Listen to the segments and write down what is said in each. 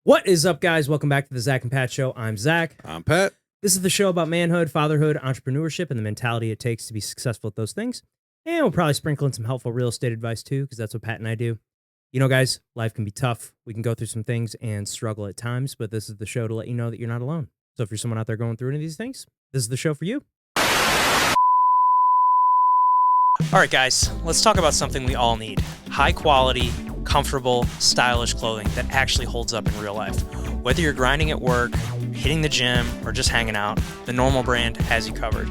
What is up, guys? Welcome back to the Zach and Pat Show. I'm Zach. I'm Pat. This is the show about manhood, fatherhood, entrepreneurship, and the mentality it takes to be successful at those things. And we'll probably sprinkle in some helpful real estate advice too, because that's what Pat and I do. You know, guys, life can be tough. We can go through some things and struggle at times, but this is the show to let you know that you're not alone. So if you're someone out there going through any of these things, this is the show for you. All right, guys, let's talk about something we all need. High quality, comfortable, stylish clothing that actually holds up in real life. Whether you're grinding at work, hitting the gym, or just hanging out, the Normal brand has you covered.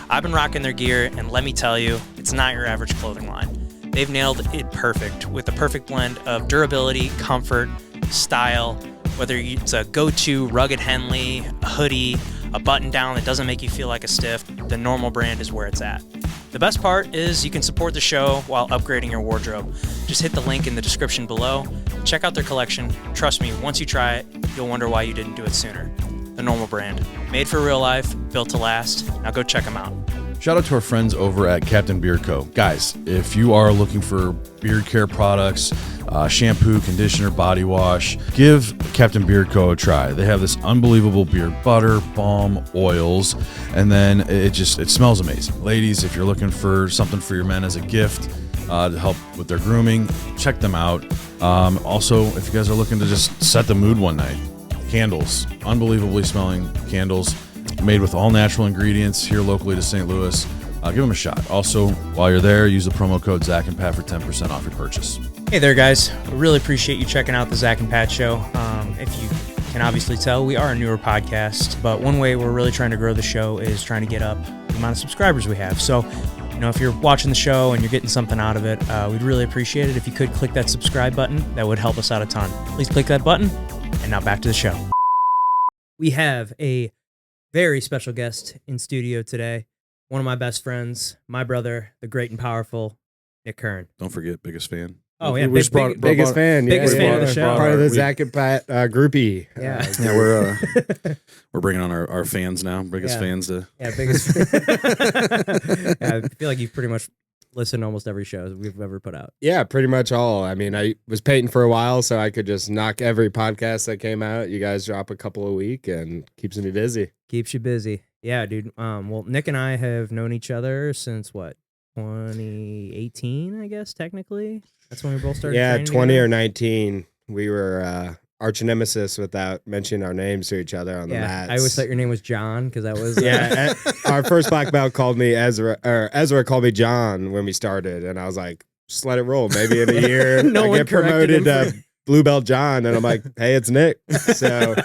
I've been rocking their gear, and let me tell you, it's not your average clothing line. They've nailed it perfect with the perfect blend of durability, comfort, style, whether it's a go-to rugged Henley, a hoodie, a button-down that doesn't make you feel like a stiff, the Normal brand is where it's at. The best part is you can support the show while upgrading your wardrobe. Just hit the link in the description below. Check out their collection. Trust me, once you try it, you'll wonder why you didn't do it sooner. The Normal brand. Made for real life, built to last. Now go check them out. Shout out to our friends over at Captain Beard Co. Guys, if you are looking for beard care products, shampoo, conditioner, body wash, give Captain Beard Co. a try. They have this unbelievable beard butter, balm, oils, and then it smells amazing. Ladies, if you're looking for something for your men as a gift to help with their grooming, check them out. Also, if you guys are looking to just set the mood one night, candles, unbelievably smelling candles, made with all natural ingredients here locally to St. Louis. Give them a shot. Also, while you're there, use the promo code Zach and Pat for 10% off your purchase. Hey there, guys. We really appreciate you checking out the Zach and Pat Show. If you can obviously tell, we are a newer podcast, but one way we're really trying to grow the show is trying to get up the amount of subscribers we have. So, if you're watching the show and you're getting something out of it, we'd really appreciate it if you could click that subscribe button. That would help us out a ton. Please click that button. And now back to the show. We have a very special guest in studio today. One of my best friends, my brother, the great and powerful Nick Curran. Don't forget, biggest fan. Oh, yeah. Biggest fan. Biggest fan of the show. Part of the Zach and Pat groupie. Yeah. We're bringing on our fans now. Biggest fans to. Yeah, biggest. Yeah, I feel like you've pretty much listened to almost every show we've ever put out. Yeah, pretty much all. I mean, I was painting for a while, so I could just knock every podcast that came out. You guys drop a couple a week and keeps me busy. Keeps you busy. Yeah, dude. Well, Nick and I have known each other since what? 2018, I guess, technically. That's when we both started. Yeah, 20 together. or 19. We were arch nemesis without mentioning our names to each other on the mats. I always thought your name was John because that was Our first black belt called me Ezra, or Ezra called me John when we started, and I was like, just let it roll. Maybe in a year I get promoted to blue belt John, and I'm like, hey, it's Nick. So,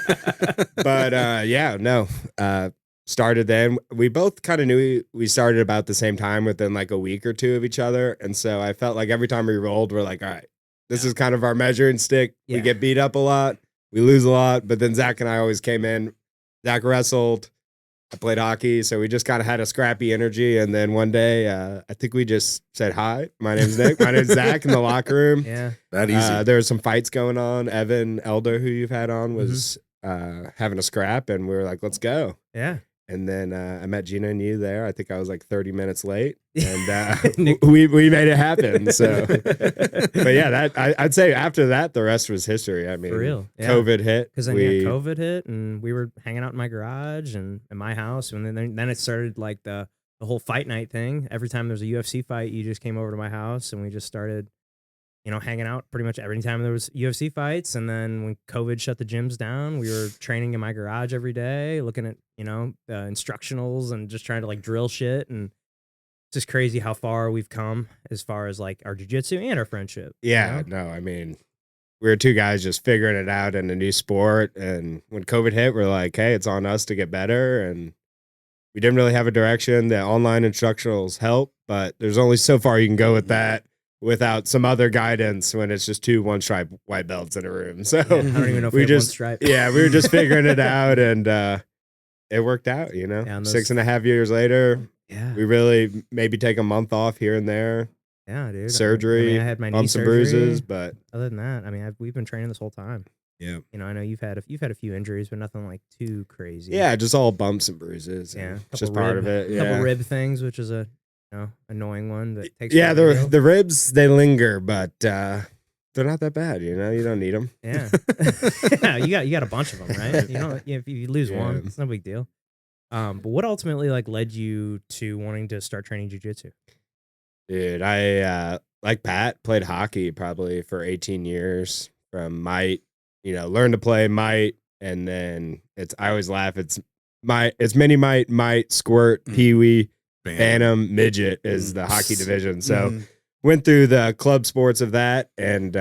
but started then. We both kind of knew we started about the same time, within like a week or two of each other, and so I felt like every time we rolled, we're like, all right. This is kind of our measuring stick. Yeah. We get beat up a lot. We lose a lot. But then Zach and I always came in. Zach wrestled. I played hockey. So we just kind of had a scrappy energy. And then one day, I think we just said, hi, my name's Nick. My name's Zach in the locker room. Yeah. That easy. There were some fights going on. Evan Elder, who you've had on, was having a scrap. And we were like, let's go. Yeah. And then I met Gina and you there. I think I was like 30 minutes late, and we made it happen. So, but yeah, I'd say after that, the rest was history. I mean, For real. Yeah. COVID hit. Because then COVID hit, and we were hanging out in my garage and in my house, and then it started like the whole fight night thing. Every time there's a UFC fight, you just came over to my house, and we just started, hanging out pretty much every time there was UFC fights. And then when COVID shut the gyms down, we were training in my garage every day, looking at, instructionals and just trying to like drill shit. And it's just crazy how far we've come as far as like our jiu-jitsu and our friendship. Yeah, no, I mean, we were two guys just figuring it out in a new sport. And when COVID hit, we're like, hey, it's on us to get better. And we didn't really have a direction. The online instructionals help, but there's only so far you can go with that without some other guidance when it's just two one-stripe white belts in a room. So I don't even know if we just, one stripe. Yeah, we were just figuring it out, and it worked out, Yeah, 6.5 years later, we really maybe take a month off here and there. Yeah, dude. Surgery, I had my knee bumps and bruises, but other than that, I mean, we've been training this whole time. Yeah. I know you've had a few injuries, but nothing like too crazy. Yeah, just all bumps and bruises. Yeah. It's just part of it. Yeah. A couple rib things, which is a annoying one that takes. Yeah, the ribs, they linger, but they're not that bad. You know, you don't need them. Yeah. Yeah, you got a bunch of them, right? You know, if you lose one, it's no big deal. But what ultimately like led you to wanting to start training jiu-jitsu? Dude, I like Pat, played hockey probably for 18 years from might, learn to play might, and then I always laugh, it's mini might, squirt, peewee, phantom, midget is the hockey division. So went through the club sports of that and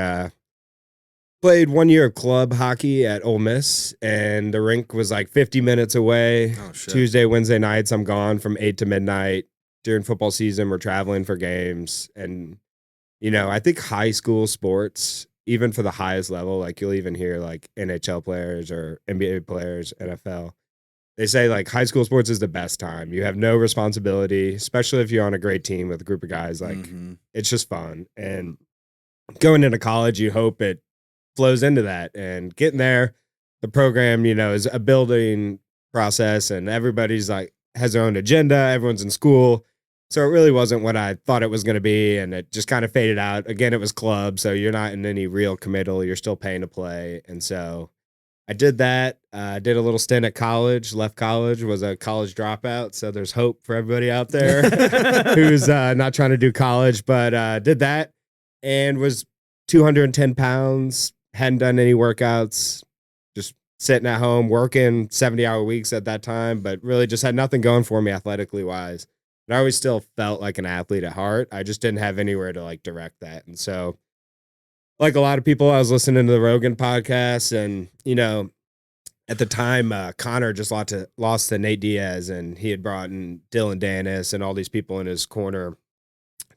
played 1 year of club hockey at Ole Miss, and the rink was like 50 minutes away. Oh, shit. Tuesday, Wednesday nights, I'm gone from 8 to midnight. During football season, we're traveling for games. And, I think high school sports, even for the highest level, like you'll even hear like NHL players or NBA players, NFL, they say like high school sports is the best time. You have no responsibility, especially if you're on a great team with a group of guys. Like it's just fun. And going into college, you hope it flows into that, and getting there, the program, is a building process, and everybody's like has their own agenda. Everyone's in school. So it really wasn't what I thought it was going to be. And it just kind of faded out. Again, it was club. So you're not in any real committal. You're still paying to play. And so I did that. Did a little stint at college, left college, was a college dropout. So there's hope for everybody out there who's not trying to do college, but did that and was 210 pounds. Hadn't done any workouts, just sitting at home working 70-hour weeks at that time, but really just had nothing going for me athletically wise. And I always still felt like an athlete at heart. I just didn't have anywhere to like direct that. And so, like a lot of people, I was listening to the Rogan podcast, and, at the time, Connor just lost to Nate Diaz, and he had brought in Dylan Dennis and all these people in his corner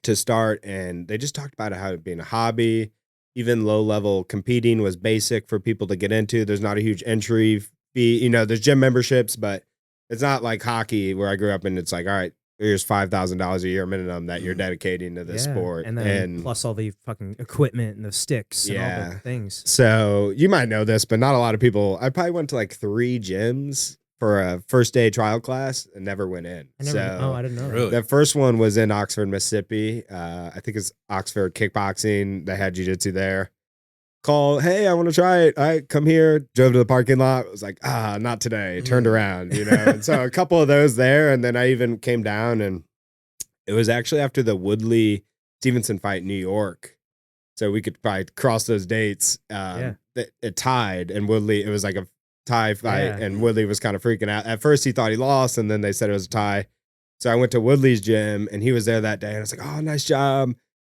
to start. And they just talked about how it being a hobby. Even low level competing was basic for people to get into. There's not a huge entry fee. There's gym memberships, but it's not like hockey where I grew up, and it's like, all right, here's $5,000 a year minimum that you're dedicating to this sport. And then plus all the fucking equipment and the sticks and all the things. So you might know this, but not a lot of people. I probably went to like 3 gyms for a first day trial class and never went in. I didn't know. Really? The first one was in Oxford, Mississippi. I think it's Oxford Kickboxing. They had jiu-jitsu there. Call, hey, I want to try it. All right, come here. Drove to the parking lot. It was like, not today. Turned around, And so a couple of those there. And then I even came down, and it was actually after the Woodley Stevenson fight in New York. So we could probably cross those dates. It tied, and Woodley, it was like a tie fight, and Woodley was kind of freaking out. At first he thought he lost, and then they said it was a tie. So I went to Woodley's gym, and he was there that day, and I was like, oh, nice job.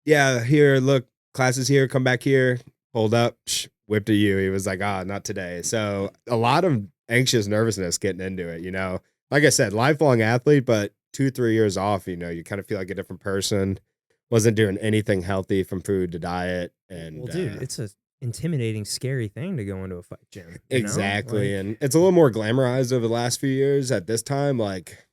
Yeah, here, look, class is here, come back here. Pulled up, whipped at you. He was like, not today. So a lot of anxious nervousness getting into it, Like I said, lifelong athlete, but 2-3 years off, you kind of feel like a different person. Wasn't doing anything healthy from food to diet. And well, dude, it's a intimidating, scary thing to go into a fight gym. Exactly. And it's a little more glamorized over the last few years. At this time, like,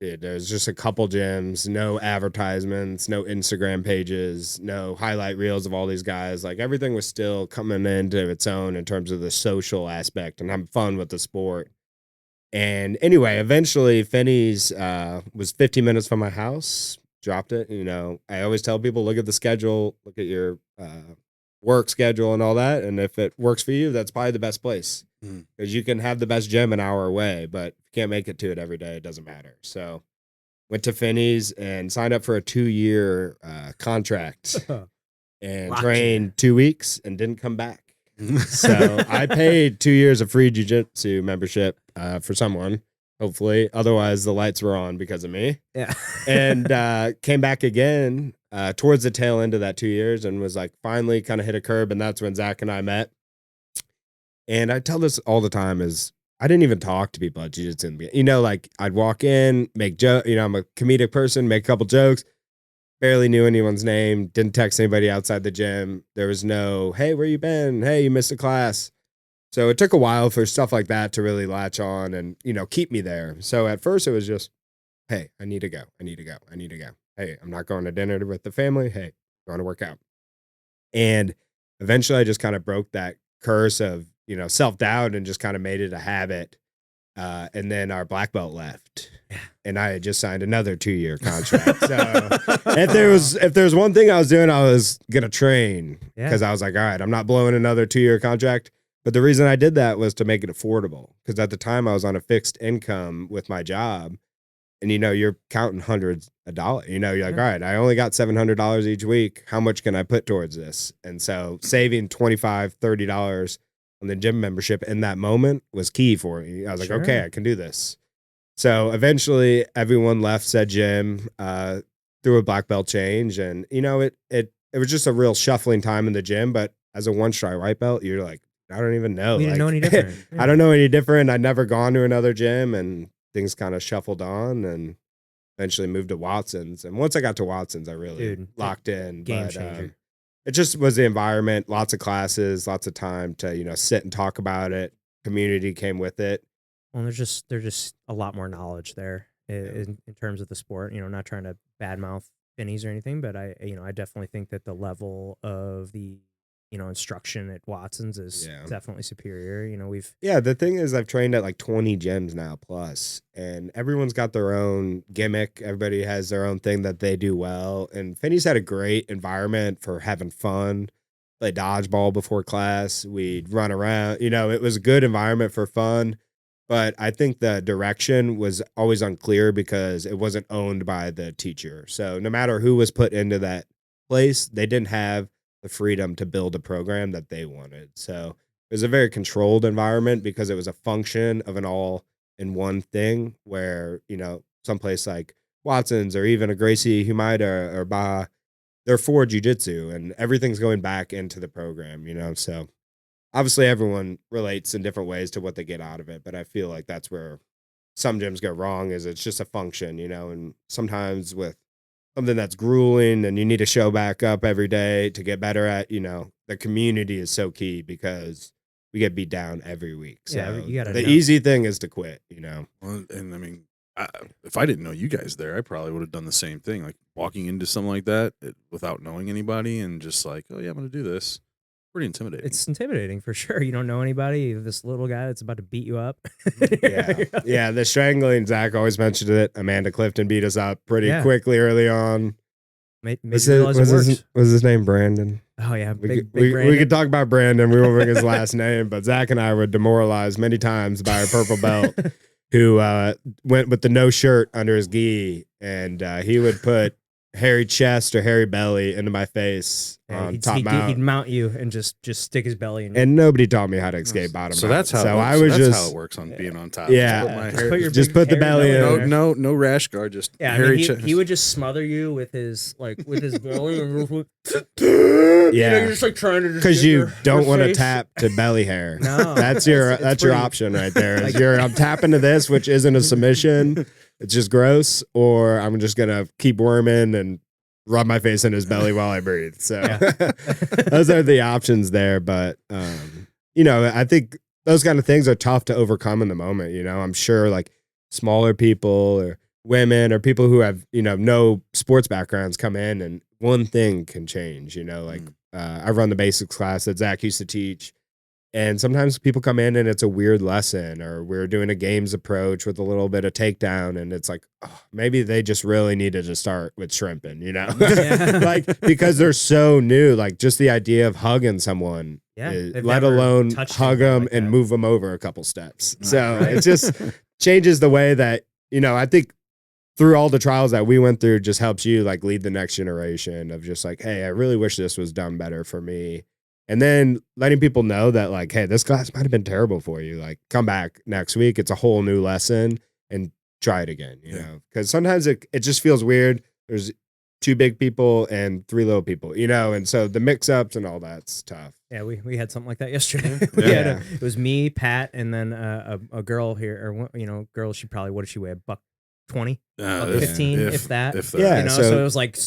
dude, there's just a couple gyms, no advertisements, no Instagram pages, no highlight reels of all these guys. Like everything was still coming into its own in terms of the social aspect and having fun with the sport. And anyway, eventually Finney's was 15 minutes from my house, dropped it. I always tell people, look at the schedule, look at your work schedule and all that. And if it works for you, that's probably the best place. Because you can have the best gym an hour away, but if you can't make it to it every day, it doesn't matter. So went to Finney's and signed up for a 2-year contract and trained 2 weeks and didn't come back. So I paid 2 years of free jiu-jitsu membership for someone, hopefully. Otherwise, the lights were on because of me. Yeah. And came back again towards the tail end of that 2 years and was like finally kind of hit a curb. And that's when Zach and I met. And I tell this all the time is I didn't even talk to people at jiu-jitsu. Like I'd walk in, make jokes. I'm a comedic person, make a couple jokes. Barely knew anyone's name. Didn't text anybody outside the gym. There was no, hey, where you been? Hey, you missed a class. So it took a while for stuff like that to really latch on and, keep me there. So at first it was just, hey, I need to go. Hey, I'm not going to dinner with the family. Hey, I'm going to work out. And eventually I just kind of broke that curse of, self-doubt and just kind of made it a habit. And then our black belt left, and I had just signed another 2-year contract. So if there's one thing I was doing, I was gonna train, because I was like, all right, I'm not blowing another 2-year contract. But the reason I did that was to make it affordable, because at the time I was on a fixed income with my job, and you're counting hundreds of dollars. You're like, all right, I only got $700 each week. How much can I put towards this? And so saving $25, $30 on the gym membership in that moment was key for me. I was like, okay, I can do this. So eventually everyone left said gym through a black belt change. And, it was just a real shuffling time in the gym. But as a 1-stripe white belt, you're like, I don't even know. We didn't know any different. I don't know any different. I'd never gone to another gym, and things kind of shuffled on, and eventually moved to Watson's. And once I got to Watson's, I really locked in. Game changer. It just was the environment, lots of classes, lots of time to, sit and talk about it. Community came with it. Well, there's just a lot more knowledge there in terms of the sport. Not trying to badmouth Finney's or anything, but I definitely think that the level of the instruction at Watson's is definitely superior. The thing is, I've trained at like 20 gyms now plus, and everyone's got their own gimmick. Everybody has their own thing that they do well. And Finney's had a great environment for having fun, play dodgeball before class. We'd run around, it was a good environment for fun. But I think the direction was always unclear because it wasn't owned by the teacher. So no matter who was put into that place, they didn't have the freedom to build a program that they wanted. So it was a very controlled environment because it was a function of an all-in-one thing where, someplace like Watson's or even a Gracie Humaida or Ba, they're for jiu-jitsu, and everything's going back into the program, So obviously everyone relates in different ways to what they get out of it, but I feel like that's where some gyms go wrong, is it's just a function, and sometimes with something that's grueling and you need to show back up every day to get better at, the community is so key because we get beat down every week. So you gotta the easy thing is to quit, Well, and I mean, if I didn't know you guys there, I probably would have done the same thing, like walking into something like that without knowing anybody and just like, oh yeah, I'm going to do this. Pretty intimidating. It's intimidating for sure. You don't know anybody. You have this little guy that's about to beat you up. Yeah. The strangling, Zach always mentioned it. Amanda Clifton beat us up pretty quickly early on. Was his name Brandon? Oh yeah, big Brandon. We could talk about Brandon. We won't bring his last name, but Zach and I were demoralized many times by our purple belt, who went with the no shirt under his gi, and he would put hairy chest or hairy belly into my face on top mount. He'd mount you and just stick his belly in you. And nobody taught me how to escape bottom so mount. That's how so it I was that's just how it works on being on top. Just put the belly in. No rash guard, just hairy chest. He would just smother you with his belly and you're just like trying to, because you don't want to tap to belly hair. No, that's your option right there. I'm tapping to this, which isn't a submission. It's just gross, or I'm just gonna keep worming and rub my face in his belly while I breathe. So those are the options there. But I think those kind of things are tough to overcome in the moment. I'm sure like smaller people or women or people who have no sports backgrounds come in, and one thing can change. I run the basics class that Zach used to teach. And sometimes people come in and it's a weird lesson, or we're doing a games approach with a little bit of takedown, and it's like, oh, maybe they just really needed to start with shrimping, like because they're so new, like just the idea of hugging someone, let alone hug them like and move them over a couple steps. So it just changes the way that, I think through all the trials that we went through just helps you like lead the next generation of just like, hey, I really wish this was done better for me. And then letting people know that like, hey, this class might have been terrible for you. Like, come back next week. It's a whole new lesson, and try it again, know? Because sometimes it just feels weird. There's 2 big people and 3 little people, and so the mix-ups and all that's tough. Yeah, we had something like that yesterday. It was me, Pat, and then a girl here, or girl, she probably, what did she weigh, $120, 15, if that. Yeah, so it was like,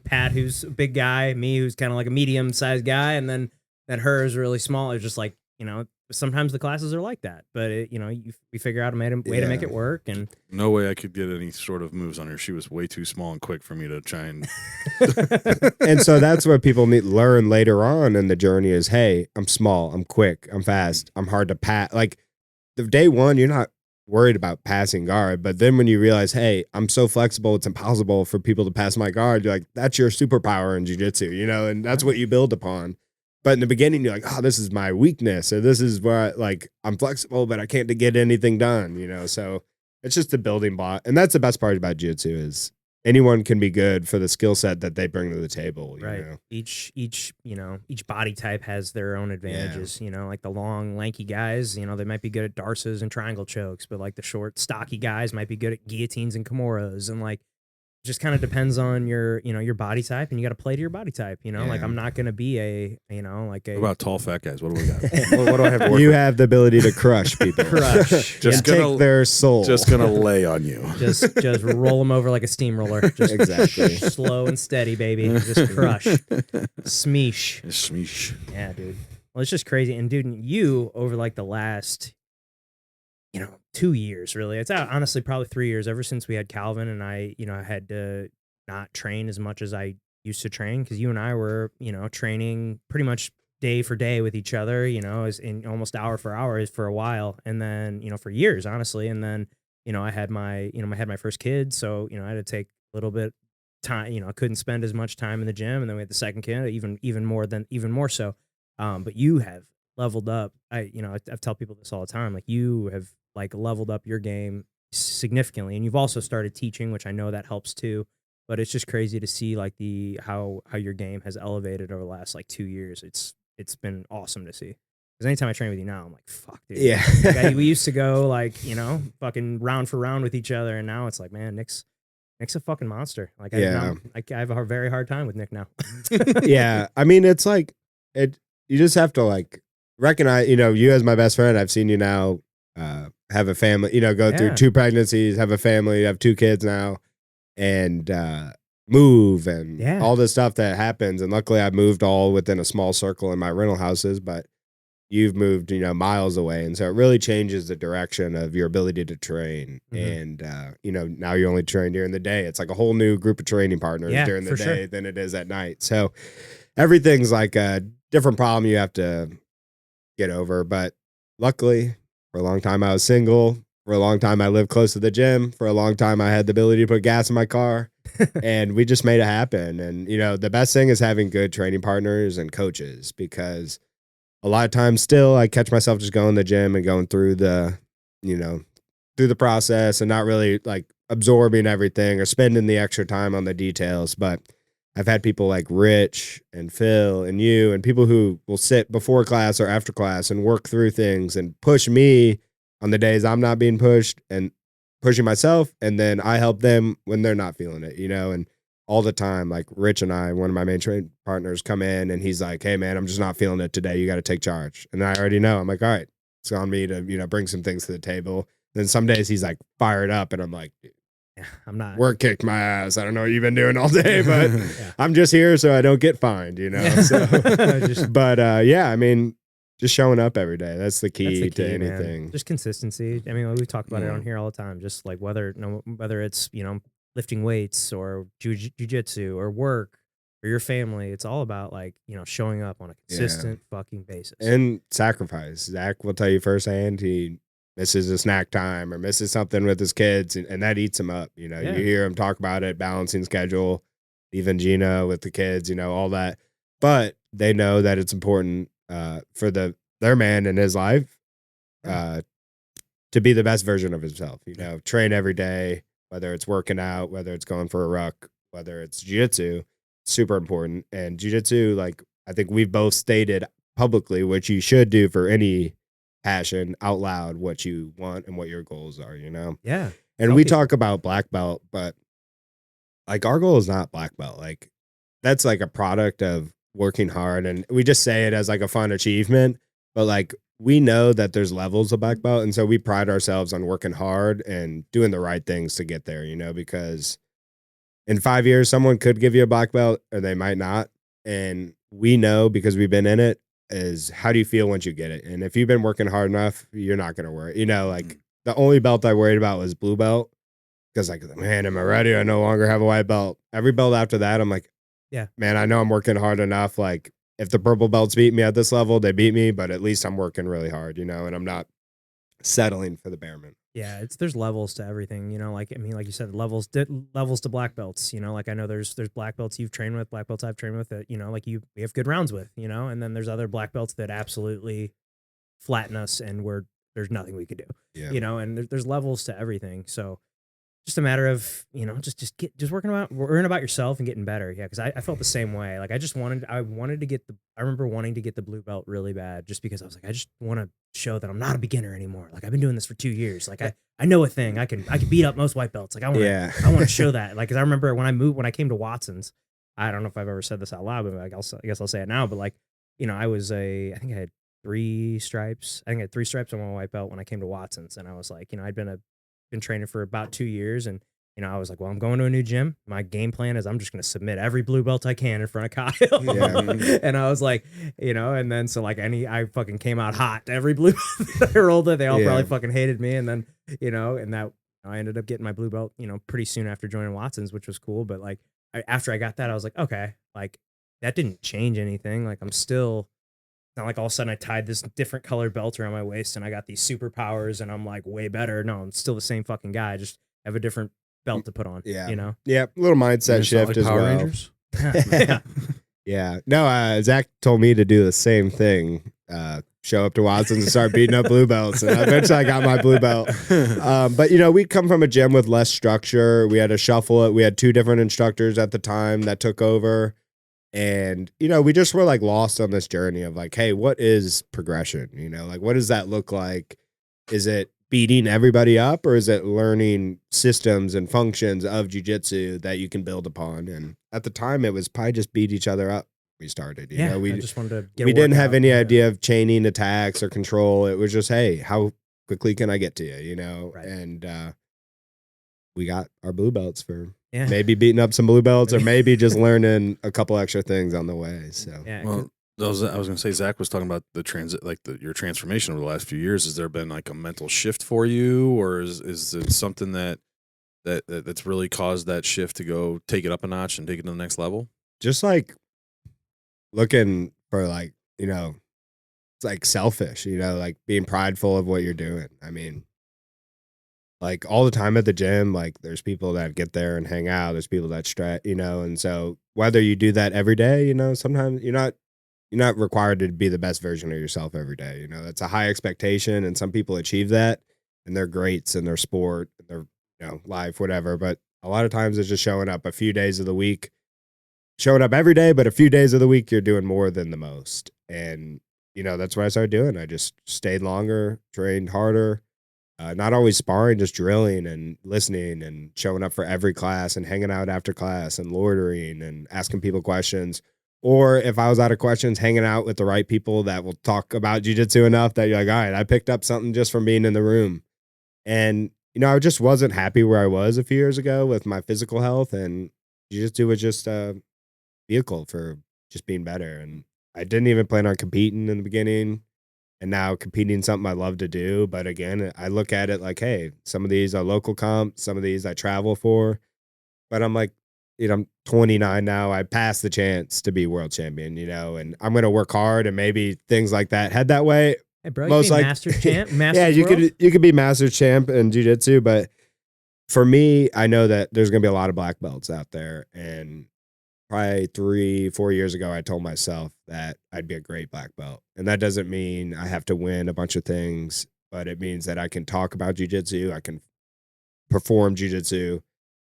Pat, who's a big guy, me, who's kind of like a medium-sized guy, and then her is really small. It's just like, sometimes the classes are like that, but we figure out a way to make it work. And no way I could get any sort of moves on her. She was way too small and quick for me to try and. And so that's what people learn later on in the journey is, hey, I'm small, I'm quick, I'm fast, I'm hard to pat. Like the day one, you're not worried about passing guard. But then when you realize, hey, I'm so flexible, it's impossible for people to pass my guard, you're like, that's your superpower in jiu-jitsu, you know, and that's what you build upon. But in the beginning, you're like, oh, this is my weakness. Or this is where I'm flexible, but I can't get anything done, you know? So it's just a building block. And that's the best part about jiu-jitsu is anyone can be good for the skill set that they bring to the table. You know? Each body type has their own advantages. You know, like the long, lanky guys, you know, they might be good at darces and triangle chokes, but like the short, stocky guys might be good at guillotines and kimuras. And like, just kind of depends on your body type, and you got to play to your body type. You know, like I'm not going to be What about tall, fat guys? What do we got? what do I have to work You with? have the ability to crush people. Just and gonna take their soul. Just gonna lay on you. just roll them over like a steamroller. Just Exactly. slow and steady, baby. Just crush. Smeesh. Smeesh. Yeah, dude. Well, it's just crazy. And dude, you over like the last 2 years, really. It's honestly probably 3 years ever since we had Calvin, and I had to not train as much as I used to train, because you and I were, training pretty much day for day with each other, as in almost hour for hour for a while. And then, for years, honestly. And then, I had my first kid. So, I had to take a little bit time, I couldn't spend as much time in the gym. And then we had the second kid, even more so. But you have leveled up. I tell people this all the time. Like, you have leveled up your game significantly, and you've also started teaching, which I know that helps too. But it's just crazy to see how your game has elevated over the last 2 years. It's been awesome to see. Because anytime I train with you now, I'm like, fuck, dude. Yeah. We used to go fucking round for round with each other, and now it's like, man, Nick's a fucking monster. I have a very hard time with Nick now. Yeah, I mean, it's you just have to recognize, you as my best friend. I've seen you now have a family, go through 2 pregnancies, have a family, have 2 kids now, and move and all this stuff that happens. And luckily I've moved all within a small circle in my rental houses, but you've moved, miles away. And so it really changes the direction of your ability to train. And, now you only train during the day. It's like a whole new group of training partners during the day than it is at night. So everything's like a different problem you have to get over. But luckily, for a long time I was single. For a long time I lived close to the gym. For a long time I had the ability to put gas in my car. And we just made it happen. And, the best thing is having good training partners and coaches, because a lot of times still I catch myself just going to the gym and going through the process and not really absorbing everything or spending the extra time on the details. But I've had people like Rich and Phil and you, and people who will sit before class or after class and work through things and push me on the days I'm not being pushed, and pushing myself. And then I help them when they're not feeling it, and all the time, Rich and I, one of my main training partners, come in and he's like, hey man, I'm just not feeling it today. You got to take charge. And I already know. I'm like, all right, it's on me to, bring some things to the table. Then some days he's fired up and I'm like, yeah, I'm not. Work kicked my ass. I don't know what you've been doing all day, but I'm just here so I don't get fined, So, yeah, I mean, just showing up every day. That's the key, to anything. Man. Just consistency. I mean, we talk about it on here all the time. Just whether it's, lifting weights or jiu-jitsu or work or your family, it's all about showing up on a consistent fucking basis. And sacrifice. Zach will tell you firsthand, he misses a snack time or misses something with his kids, and that eats him up. You hear him talk about it, balancing schedule, even Gina with the kids, all that. But they know that it's important for their man in his life to be the best version of himself. Train every day, whether it's working out, whether it's going for a ruck, whether it's jiu-jitsu, super important. And jiu-jitsu, I think we've both stated publicly, which you should do for any passion, out loud, what you want and what your goals are, Yeah. And we talk about black belt, but our goal is not black belt. That's a product of working hard, and we just say it as a fun achievement, but we know that there's levels of black belt, and so we pride ourselves on working hard and doing the right things to get there, because in 5 years someone could give you a black belt or they might not. And we know, because we've been in it, is how do you feel once you get it? And if you've been working hard enough, you're not going to worry. The only belt I worried about was blue belt, because man, am I ready? I no longer have a white belt. Every belt after that, I'm like, yeah, man, I know I'm working hard enough. If the purple belts beat me at this level, they beat me, but at least I'm working really hard, and I'm not settling for the bare minimum. Yeah, there's levels to everything, you know, like I mean, like you said, levels to black belts, you know, like I know there's black belts you've trained with, black belts I've trained with that, you know, like we have good rounds with, you know, and then there's other black belts that absolutely flatten us and there's nothing we could do. Yeah. You know, and there's levels to everything. So just a matter of, you know, just worrying about yourself and getting better. Yeah, because I felt the same way. Like I remember wanting to get the blue belt really bad just because I was like, I just want to show that I'm not a beginner anymore. Like I've been doing this for 2 years. Like I know a thing. I can beat up most white belts. Like I want to show that. Like, cause I remember when I came to Watson's, I don't know if I've ever said this out loud, but I guess I'll say it now. But like, you know, I think I had 3 stripes. I think I had 3 stripes on my white belt when I came to Watson's, and I was like, you know, I'd been training for about 2 years, and you know, I was like, well, I'm going to a new gym. My game plan is I'm just going to submit every blue belt I can in front of Kyle. Yeah. And I was like, you know, and then so like I fucking came out hot to every blue belt I rolled it. They all probably fucking hated me, and then you know, and that I ended up getting my blue belt, you know, pretty soon after joining Watson's, which was cool. But like after I got that, I was like, okay, like that didn't change anything. Like I'm still. Not like all of a sudden I tied this different colored belt around my waist and I got these superpowers and I'm like way better. No, I'm still the same fucking guy. I just have a different belt to put on. Yeah. You know? Yeah. Little mindset shift like as Power well. Rangers? Yeah. Yeah. No, Zach told me to do the same thing. Show up to Watson's and start beating up blue belts. And eventually I got my blue belt. But, you know, we come from a gym with less structure. We had to shuffle it. We had 2 different instructors at the time that took over. And, you know, we just were like lost on this journey of like, hey, what is progression? You know, like, what does that look like? Is it beating everybody up or is it learning systems and functions of jiu-jitsu that you can build upon? And at the time, it was probably just beat each other up. We started, you know, I just wanted to get we didn't have any yeah. idea of chaining attacks or control. It was just, hey, how quickly can I get to you? You know, Right. And we got our blue belts for Yeah. maybe beating up some blue belts or maybe just learning a couple extra things on the way. So Yeah. Well, I was going to say, Zach was talking about the your transformation over the last few years. Has there been like a mental shift for you, or is it something that's really caused that shift to go take it up a notch and take it to the next level? just like looking for like, you know, it's like selfish, you know, like being prideful of what you're doing. I mean, like all the time at the gym, like there's people that get there and hang out. There's people that you know, and so whether you do that every day, you know, sometimes you're not required to be the best version of yourself every day. You know, that's a high expectation, and some people achieve that, and they're greats in their sport, their life, whatever. But a lot of times it's just showing up a few days of the week, showing up every day, but a few days of the week you're doing more than the most. And you know, that's what I started doing. I just stayed longer, trained harder. Not always sparring, just drilling and listening and showing up for every class and hanging out after class and loitering and asking people questions. Or if I was out of questions, hanging out with the right people that will talk about jiu-jitsu enough that you're like, all right, I picked up something just from being in the room. And, you know, I just wasn't happy where I was a few years ago with my physical health, and jiu-jitsu was just a vehicle for just being better. And I didn't even plan on competing in the beginning. And now competing is something I love to do. But again, I look at it like, hey, some of these are local comps, some of these I travel for. But I'm like, you know, I'm 29 now. I passed the chance to be world champion, you know, and I'm going to work hard, and maybe things like that head that way. Hey, bro, Most you like master champ, master yeah, you could be master champ in jiu-jitsu, but for me, I know that there's going to be a lot of black belts out there, and probably 3-4 years ago, I told myself that I'd be a great black belt. And that doesn't mean I have to win a bunch of things, but it means that I can talk about jiu-jitsu, I can perform jiu-jitsu,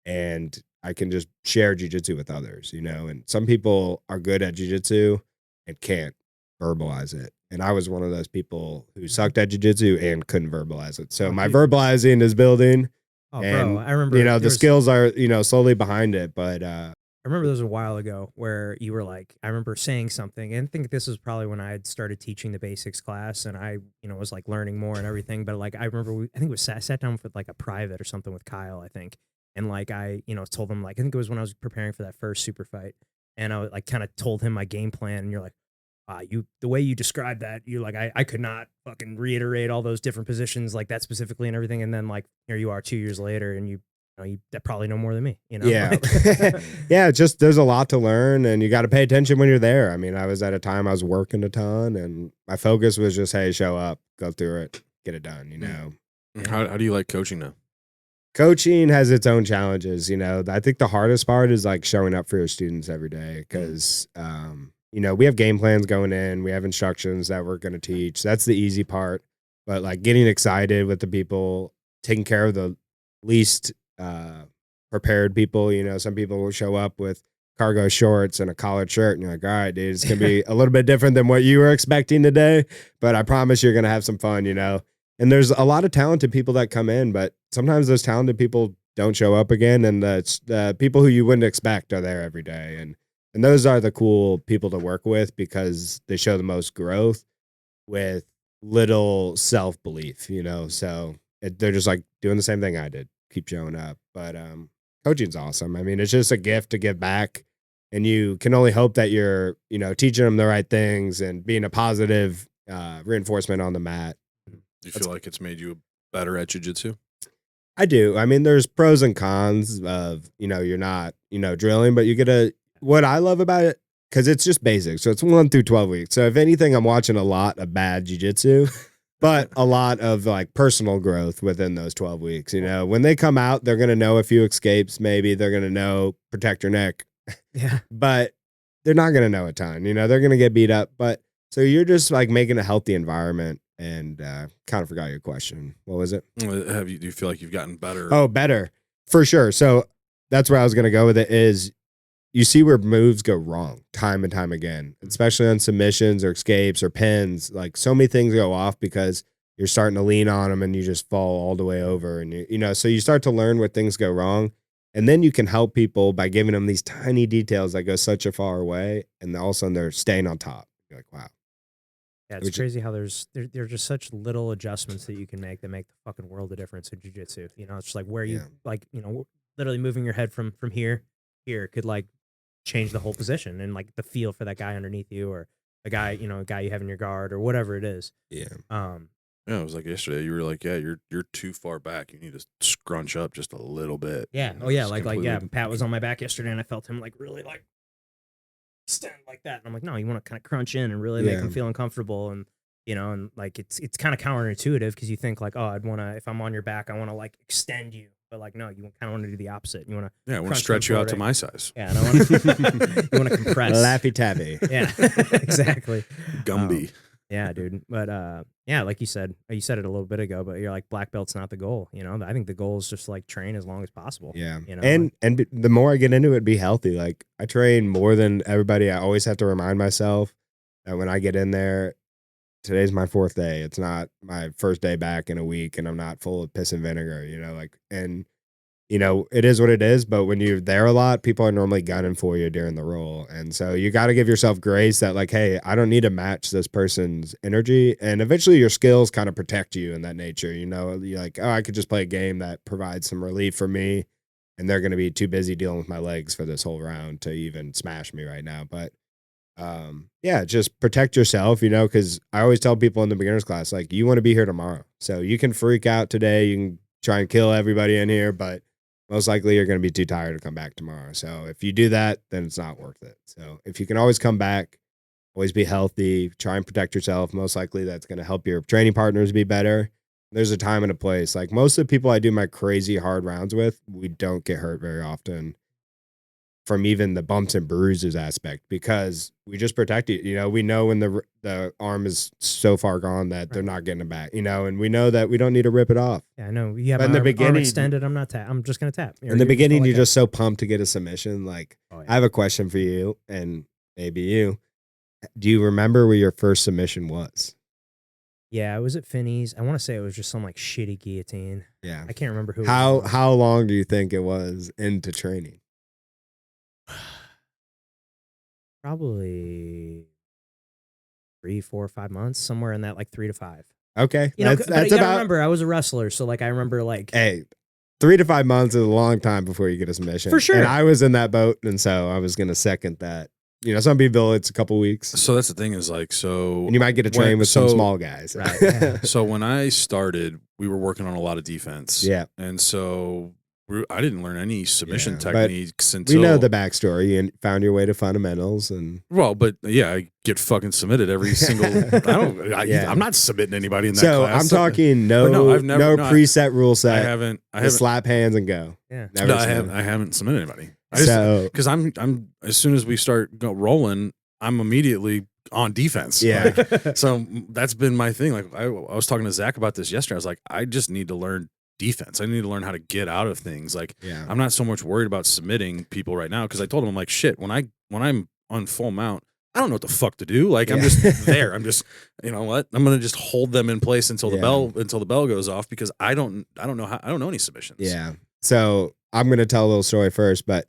and I can just share jiu-jitsu with others, you know. And some people are good at jiu-jitsu and can't verbalize it. And I was one of those people who sucked at jiu-jitsu and couldn't verbalize it. So my verbalizing is building. Oh, and, bro, I remember, you know, the skills are, you know, slowly behind it, but I remember there was a while ago where you were like, I remember saying something, and I think this was probably when I had started teaching the basics class, and I, you know, was like learning more and everything. But like, I remember I think it was sat down for like a private or something with Kyle, I think. And like, I, you know, told him, like, I think it was when I was preparing for that first super fight, and I like kind of told him my game plan, and you're like, the way you described that, you like, I could not fucking reiterate all those different positions like that specifically and everything. And then like, here you are 2 years later, and you probably know more than me, you know? Yeah. Yeah. Just, there's a lot to learn, and you got to pay attention when you're there. I mean, I was at a time I was working a ton, and my focus was just, hey, show up, go through it, get it done, you know? How do you like coaching now? Coaching has its own challenges. I think the hardest part is like showing up for your students every day because, we have game plans going in, we have instructions that we're going to teach. That's the easy part. But like getting excited with the people, taking care of the least prepared people. Some people will show up with cargo shorts and a collared shirt, and you're like, all right, dude, it's going to be a little bit different than what you were expecting today, but I promise you're going to have some fun, And there's a lot of talented people that come in, but sometimes those talented people don't show up again, and the people who you wouldn't expect are there every day. And those are the cool people to work with because they show the most growth with little self-belief, So they're just like doing the same thing I did, keep showing up. But coaching's awesome. I mean, it's just a gift to give back, and you can only hope that you're, teaching them the right things and being a positive reinforcement on the mat. Do you feel like it's made you better at jiu-jitsu? I do. I mean, there's pros and cons of, you're not, drilling, but you get what I love about it, because it's just basic. So it's 1 through 12 weeks. So if anything, I'm watching a lot of bad jiu-jitsu, but a lot of like personal growth within those 12 weeks. When they come out, they're going to know a few escapes. Maybe they're going to know protect your neck. Yeah. But they're not going to know a ton. They're going to get beat up. But so you're just like making a healthy environment. And kind of forgot your question. What was it? Do you feel like you've gotten better? Oh, better for sure. So that's where I was going to go with it. Is you see where moves go wrong time and time again, especially on submissions or escapes or pins. Like so many things go off because you're starting to lean on them and you just fall all the way over. And so you start to learn where things go wrong, and then you can help people by giving them these tiny details that go such a far way, and all of a sudden they're staying on top. You're like, wow. Yeah, it's crazy how there's just such little adjustments that you can make that make the fucking world of difference in jiu-jitsu. It's just like where you literally moving your head from here could like change the whole position and like the feel for that guy underneath you or a guy you have in your guard or whatever it is. Yeah. Yeah, it was like yesterday. You were like, yeah, you're too far back. You need to scrunch up just a little bit. Yeah. Oh yeah. Like Pat was on my back yesterday and I felt him like really like extend like that, and I'm like, no, you want to kind of crunch in and really make them feel uncomfortable, and and like it's kind of counterintuitive because you think like, oh, I'd want to, if I'm on your back, I want to like extend you, but like no, you kind of want to do the opposite. You want to I want to stretch you out to my size. Yeah, and I want to you want to compress, Laffy Taffy. Yeah, exactly. Gumby. Yeah, dude. But yeah, like you said it a little bit ago, but you're like black belt's not the goal. I think the goal is just like train as long as possible. Yeah. And the more I get into it, be healthy. Like I train more than everybody. I always have to remind myself that when I get in there, today's my 4th day. It's not my first day back in a week, and I'm not full of piss and vinegar, it is what it is, but when you're there a lot, people are normally gunning for you during the roll. And so you got to give yourself grace that like, hey, I don't need to match this person's energy. And eventually your skills kind of protect you in that nature. You're like, oh, I could just play a game that provides some relief for me, and they're going to be too busy dealing with my legs for this whole round to even smash me right now. But yeah, just protect yourself, because I always tell people in the beginner's class, like, you want to be here tomorrow. So you can freak out today. You can try and kill everybody in here, but most likely you're going to be too tired to come back tomorrow. So if you do that, then it's not worth it. So if you can always come back, always be healthy, try and protect yourself. Most likely that's going to help your training partners be better. There's a time and a place. Like most of the people I do my crazy hard rounds with, we don't get hurt very often from even the bumps and bruises aspect, because we just protect it. We know when the arm is so far gone that they're not getting it back, and we know that we don't need to rip it off. Yeah, I know. You have my arm extended. I'm not I'm just going to tap. In the beginning, you're just so pumped to get a submission. Like, I have a question for you, and maybe you. Do you remember where your first submission was? Yeah, I was at Finney's. I want to say it was just some like shitty guillotine. Yeah. I can't remember who. How long do you think it was into training? Probably 3, 4, 5 months, somewhere in that like 3 to 5. Okay. That's about. Remember, I was a wrestler, so like I remember like. Hey, 3 to 5 months is a long time before you get a submission. For sure. And I was in that boat, and so I was going to second that. Some people it's a couple weeks. So that's the thing is like, and you might get to train with some small guys. Right. So when I started, we were working on a lot of defense. Yeah. And so I didn't learn any submission Yeah, but techniques until We know the backstory and found your way to fundamentals and well, but yeah, I get fucking submitted every single. Yeah. I'm not submitting anybody in that so class. I'm talking But no, I've never- no, I- preset rule set. I haven't. Just slap hands and go. Yeah. Never No, I seen haven't. it. I haven't submitted anybody. So Because I'm as soon as we start rolling, I'm immediately on defense. Yeah. Like, so that's been my thing. Like I was talking to Zach about this yesterday. I was like, I just need to learn defense. I need to learn how to get out of things. Like yeah, I'm not so much worried about submitting people right now because I told him I'm like shit when I'm on full mount. I don't know what the fuck to do. Like I'm Yeah. just there. I'm just you know what? I'm gonna just hold them in place until the bell goes off because I don't know any submissions. yeah. So I'm gonna tell a little story first, but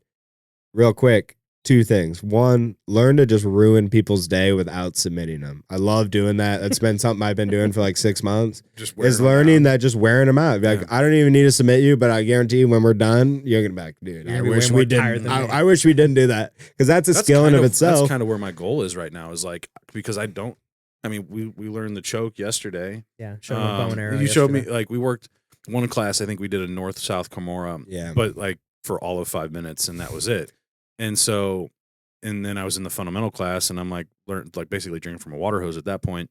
real quick, 2 things. One, learn to just ruin people's day without submitting them. I love doing that. That's been something I've been doing for like 6 months. Just Is wearing them learning down. that just wearing them out. Be like, Yeah. I don't even need to submit you, but I guarantee you when we're done, you're gonna be like, dude, You're I gonna be wish way more we tired didn't. than me. I wish we didn't do that because that's a skill in kind of itself. That's kind of where my goal is right now. Is like because I don't. I mean, we learned the choke yesterday. Yeah. Show them a bow and arrow. You showed me yesterday. like we worked one class. I think we did a north south Kimura. Yeah. But like for all of 5 minutes, and that was it. And so, and then I was in the fundamental class, and I'm like learned like basically drinking from a water hose at that point,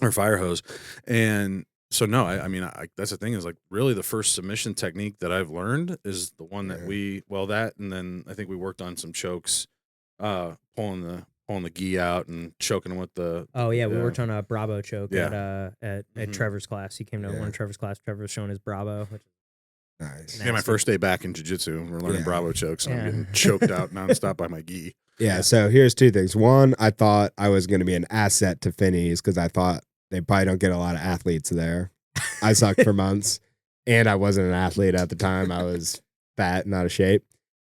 or fire hose, and so no, I mean that's the thing is like really the first submission technique that I've learned is the one that that, and then I think we worked on some chokes, pulling the gi out and choking with the. Oh yeah, we worked on a Bravo choke Yeah. at Mhm. Trevor's class. He came to Yeah. one of Trevor's class. Trevor was showing his Bravo. Which, Nice. Yeah, my first day back in jiu-jitsu, we're learning Yeah. Bravo chokes, and Yeah. I'm getting choked out nonstop by my gi. Yeah, so here's 2 things. One, I thought I was going to be an asset to Finney's because I thought they probably don't get a lot of athletes there. I sucked for months, and I wasn't an athlete at the time. I was fat and out of shape.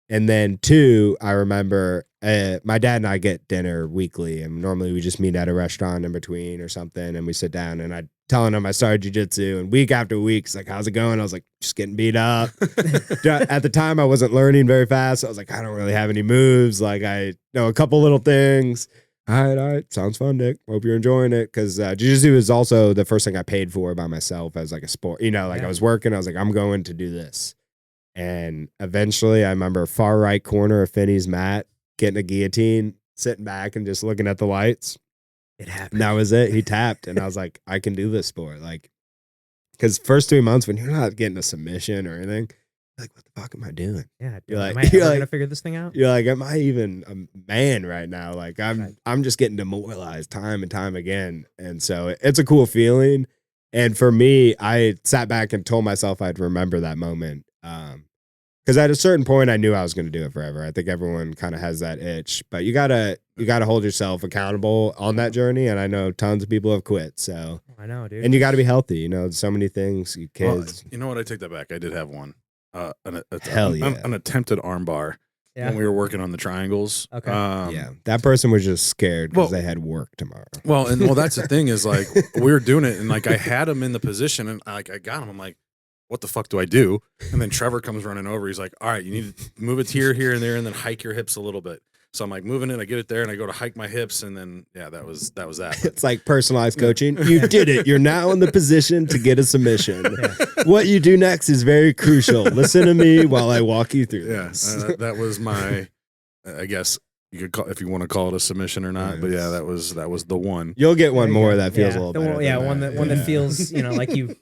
And then 2, I remember my dad and I get dinner weekly, and normally we just meet at a restaurant in between or something, and we sit down, and I telling him I started jiu-jitsu, and week after week, he's like, how's it going? I was like, just getting beat up. At the time, I wasn't learning very fast. I was like, I don't really have any moves. Like, I know a couple little things. All right. Sounds fun, Nick. Hope you're enjoying it. Because jiu-jitsu is also the first thing I paid for by myself as like a sport. You know, like I was working. I was like, I'm going to do this. And eventually, I remember far right corner of Finney's mat, getting a guillotine, sitting back and just looking at the lights. it happened. And that was it. He tapped, and I was like, I can do this sport. Like, because first 3 months when you're not getting a submission or anything, you're like, what the fuck am I doing? Yeah. You're like- am I ever you're like- gonna figure this thing out? You're like, am I even a man right now? Like, I'm just getting demoralized time and time again. And so it's a cool feeling. And for me, I sat back and told myself I'd remember that moment. Because at a certain point, I knew I was going to do it forever. I think everyone kind of has that itch, but you gotta hold yourself accountable on that journey. And I know tons of people have quit. So, I know, dude. and you got to be healthy. You know, so many things. You Well, kids. you know what? I take that back. I did have one. Hell yeah. An attempted arm bar Yeah. when we were working on the triangles. Okay. Yeah, that person was just scared because well- they had work tomorrow. Well, that's the thing is like we were doing it, and like I had him in the position, and like I got him. I'm like, what the fuck do I do? And then Trevor comes running over. He's like, all right, you need to move it here, and there, and then hike your hips a little bit. So I'm like moving it. I get it there, and I go to hike my hips, and then that was that. It's like personalized coaching. You did it. You're now in the position to get a submission. What you do next is very crucial. Listen to me while I walk you through Yeah, this. that was my. I guess you could call if you want to call it a submission or not. But yeah, that was the one. You'll get one There you more go. that feels Yeah, a little the better. one- than yeah, one that Yeah. feels like you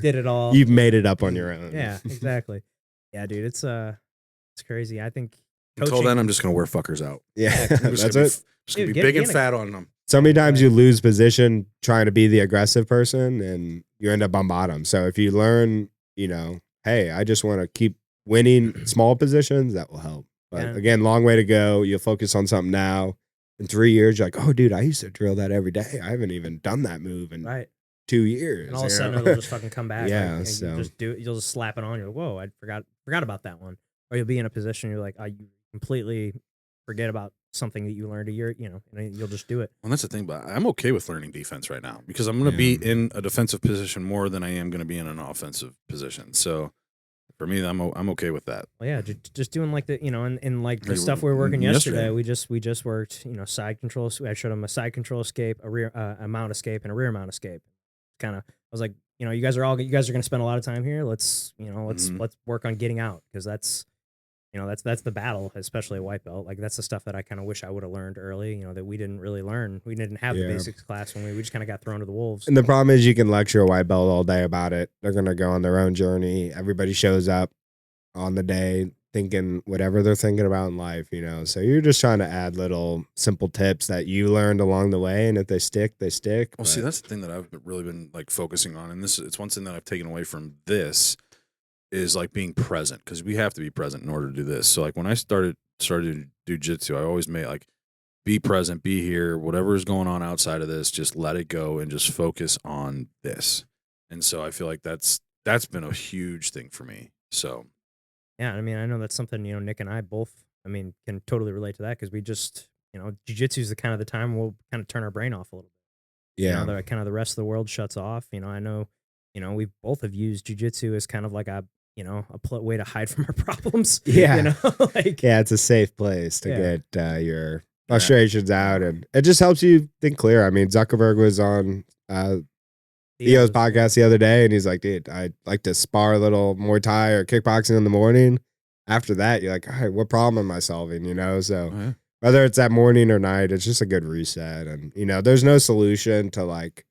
did it all. You've made it up on your own. Yeah, exactly. Yeah, dude, it's crazy. I think Until coaching- then, I'm just gonna wear fuckers out. Yeah. I'm just That's gonna be, it. just gonna Dude, be get big and in a- fat on them. So many times you lose position trying to be the aggressive person and you end up on bottom. So if you learn, hey, I just want to keep winning small positions, that will help. But Yeah. again, long way to go. You'll focus on something now. In 3 years, you're like, oh, dude, I used to drill that every day. I haven't even done that move in right, 2 years. and all of a you sudden know? it'll just fucking come back. Yeah, like, so- you just do it. You'll just slap it on. You're like, whoa, I forgot about that one. Or you'll be in a position you're like, you completely forget about something that you learned a year, and you'll just do it. Well, that's the thing, but I'm okay with learning defense right now because I'm going to be in a defensive position more than I am going to be in an offensive position. So for me, I'm okay with that. Well, yeah, just doing like the and like the Hey, stuff we were working yesterday. yesterday. We just worked side control. I showed him a side control escape, a rear a mount escape, and a rear mount escape. I was like, you guys are going to spend a lot of time here. Let's Mhm. let's work on getting out, because that's that's the battle, especially at white belt. Like that's the stuff that I kind of wish I would have learned early. That we didn't really learn. We didn't have the Yeah. basics class when we just kind of got thrown to the wolves. And the problem is you can lecture a white belt all day about it. They're going to go on their own journey. Everybody shows up on the day thinking whatever they're thinking about in life, So you're just trying to add little simple tips that you learned along the way. And if they stick, they stick. Well, see, that's the thing that I've really been like focusing on, and it's one thing that I've taken away from this is like being present, because we have to be present in order to do this. So like when I started to do jitsu, I always made like be present, be here, whatever is going on outside of this, just let it go and just focus on this. And so I feel like that's been a huge thing for me. So Yeah, I mean, I know that's something, Nick and I both, can totally relate to that, because we just, jiu-jitsu is the kind of the time we'll kind of turn our brain off a little bit. Yeah. Kind of the rest of the world shuts off. I know, we both have used jiu-jitsu as kind of like a, way to hide from our problems. Yeah. Like, Yeah, it's a safe place to Yeah. get your frustrations out, and it just helps you think clear. I mean, Zuckerberg was on Theo's podcast the other day, and he's like, dude, I'd like to spar a little Muay Thai or kickboxing in the morning. After that, you're like, all right, what problem am I solving? So oh, yeah. whether it's that morning or night, it's just a good reset. And, there's no solution to like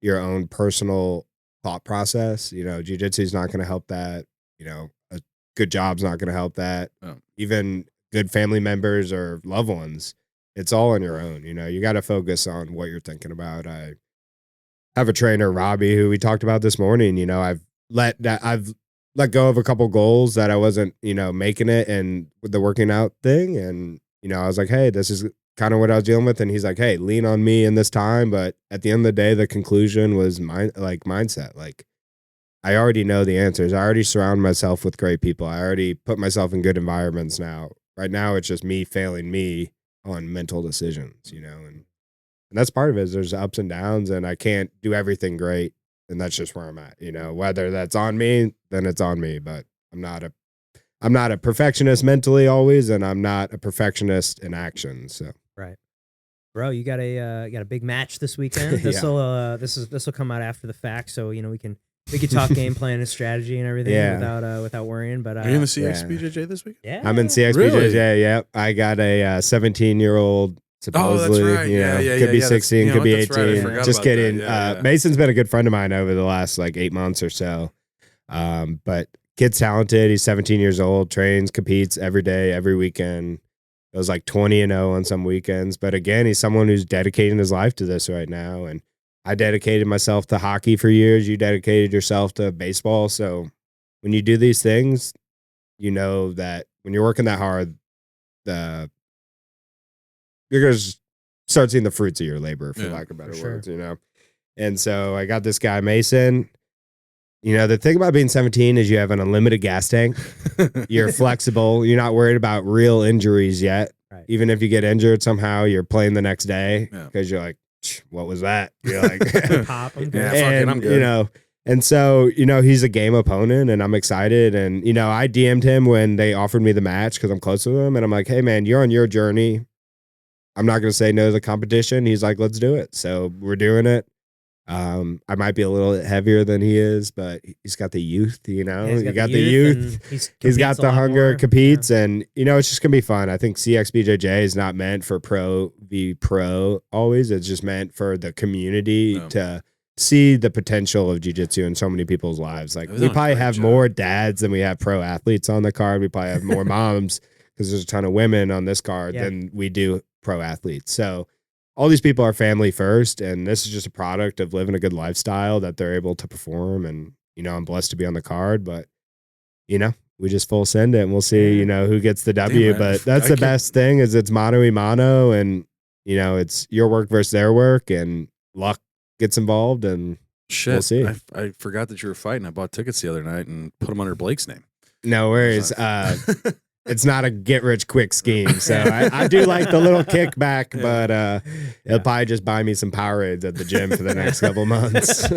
your own personal thought process. Jiu-jitsu is not going to help that. A good job's not going to help that. Oh. Even good family members or loved ones, it's all on your own. You got to focus on what you're thinking about. I have a trainer, Robbie, who we talked about this morning. I've let go of a couple goals that I wasn't, making it, and with the working out thing. And, I was like, hey, this is kind of what I was dealing with. And he's like, hey, lean on me in this time. But at the end of the day, the conclusion was mindset. Like, I already know the answers. I already surround myself with great people. I already put myself in good environments now. Right now, it's just me failing me on mental decisions, and that's part of it. Is there's ups and downs, and I can't do everything great, and that's just where I'm at. Whether that's on me, then it's on me. But I'm not a perfectionist mentally always, and I'm not a perfectionist in action. So right, bro, you got a big match this weekend. This will come out after the fact, so we can talk game plan and strategy and everything without worrying. But Are you in the CXBJJ this week? Yeah, I'm in CXBJJ. Really? Yep, I got a 17-year-old. Supposedly, that's right. Could be 16, could be that's right. I 18. forgot Just about kidding. that. Yeah. Mason's been a good friend of mine over the last like 8 months or so. But kid's talented. He's 17 years old, trains, competes every day, every weekend. Goes like 20-0 on some weekends. But again, he's someone who's dedicating his life to this right now. And I dedicated myself to hockey for years. You dedicated yourself to baseball. So when you do these things, you know that when you're working that hard, you're going to start seeing the fruits of your labor, for lack of better words, And so I got this guy, Mason. The thing about being 17 is you have an unlimited gas tank. You're flexible. You're not worried about real injuries yet. Right. Even if you get injured somehow, you're playing the next day Yeah. because you're like, what was that? You're like, pop. I'm good. Yeah, fuck it, I'm good. And so, he's a game opponent, and I'm excited. And, I DM'd him when they offered me the match because I'm close to him. And I'm like, hey, man, you're on your journey. I'm not going to say no to the competition. He's like, let's do it. So we're doing it. I might be a little bit heavier than he is, but he's got the youth, Yeah, you got the youth. He's got the hunger, competes, and, it's just going to be fun. I think CXBJJ is not meant for pro v pro always. It's just meant for the community to see the potential of jiu-jitsu in so many people's lives. Like, we probably have more dads than we have pro athletes on the card. We probably have more moms because there's a ton of women on this card than we do pro athletes. So all these people are family first, and this is just a product of living a good lifestyle that they're able to perform. And, I'm blessed to be on the card, but, we just full send it and we'll see, who gets the W. Damn, but that's the best thing is it's mano a mano, and, it's your work versus their work, and luck gets involved, and Shit, we'll see. I forgot that you were fighting. I bought tickets the other night and put them under Blake's name. No worries. It's not a get rich quick scheme. So I do like the little kickback, but it'll probably just buy me some Powerades at the gym for the next couple months.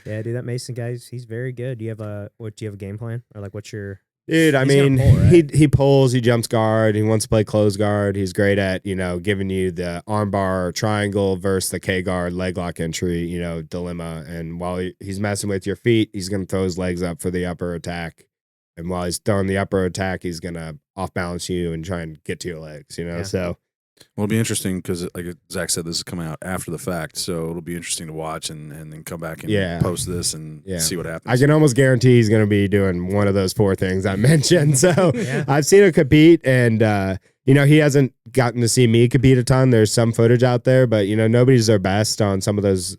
Yeah, dude, that Mason guy, he's very good. Do you have a game plan, or like what's your Dude, I He's gonna mean, pull, right? he pulls, he jumps guard, he wants to play close guard. He's great at, giving you the armbar triangle versus the K guard leg lock entry, dilemma. And while he's messing with your feet, he's going to throw his legs up for the upper attack. And while he's throwing the upper attack, he's going to off balance you and try and get to your legs, Yeah. So Well, it'll be interesting because, like Zach said, this is coming out after the fact, so it'll be interesting to watch and then come back and Yeah. post this and Yeah. see what happens. I can almost guarantee he's going to be doing one of those 4 things I mentioned. So Yeah. I've seen him compete, and he hasn't gotten to see me compete a ton. There's some footage out there, but nobody's their best on some of those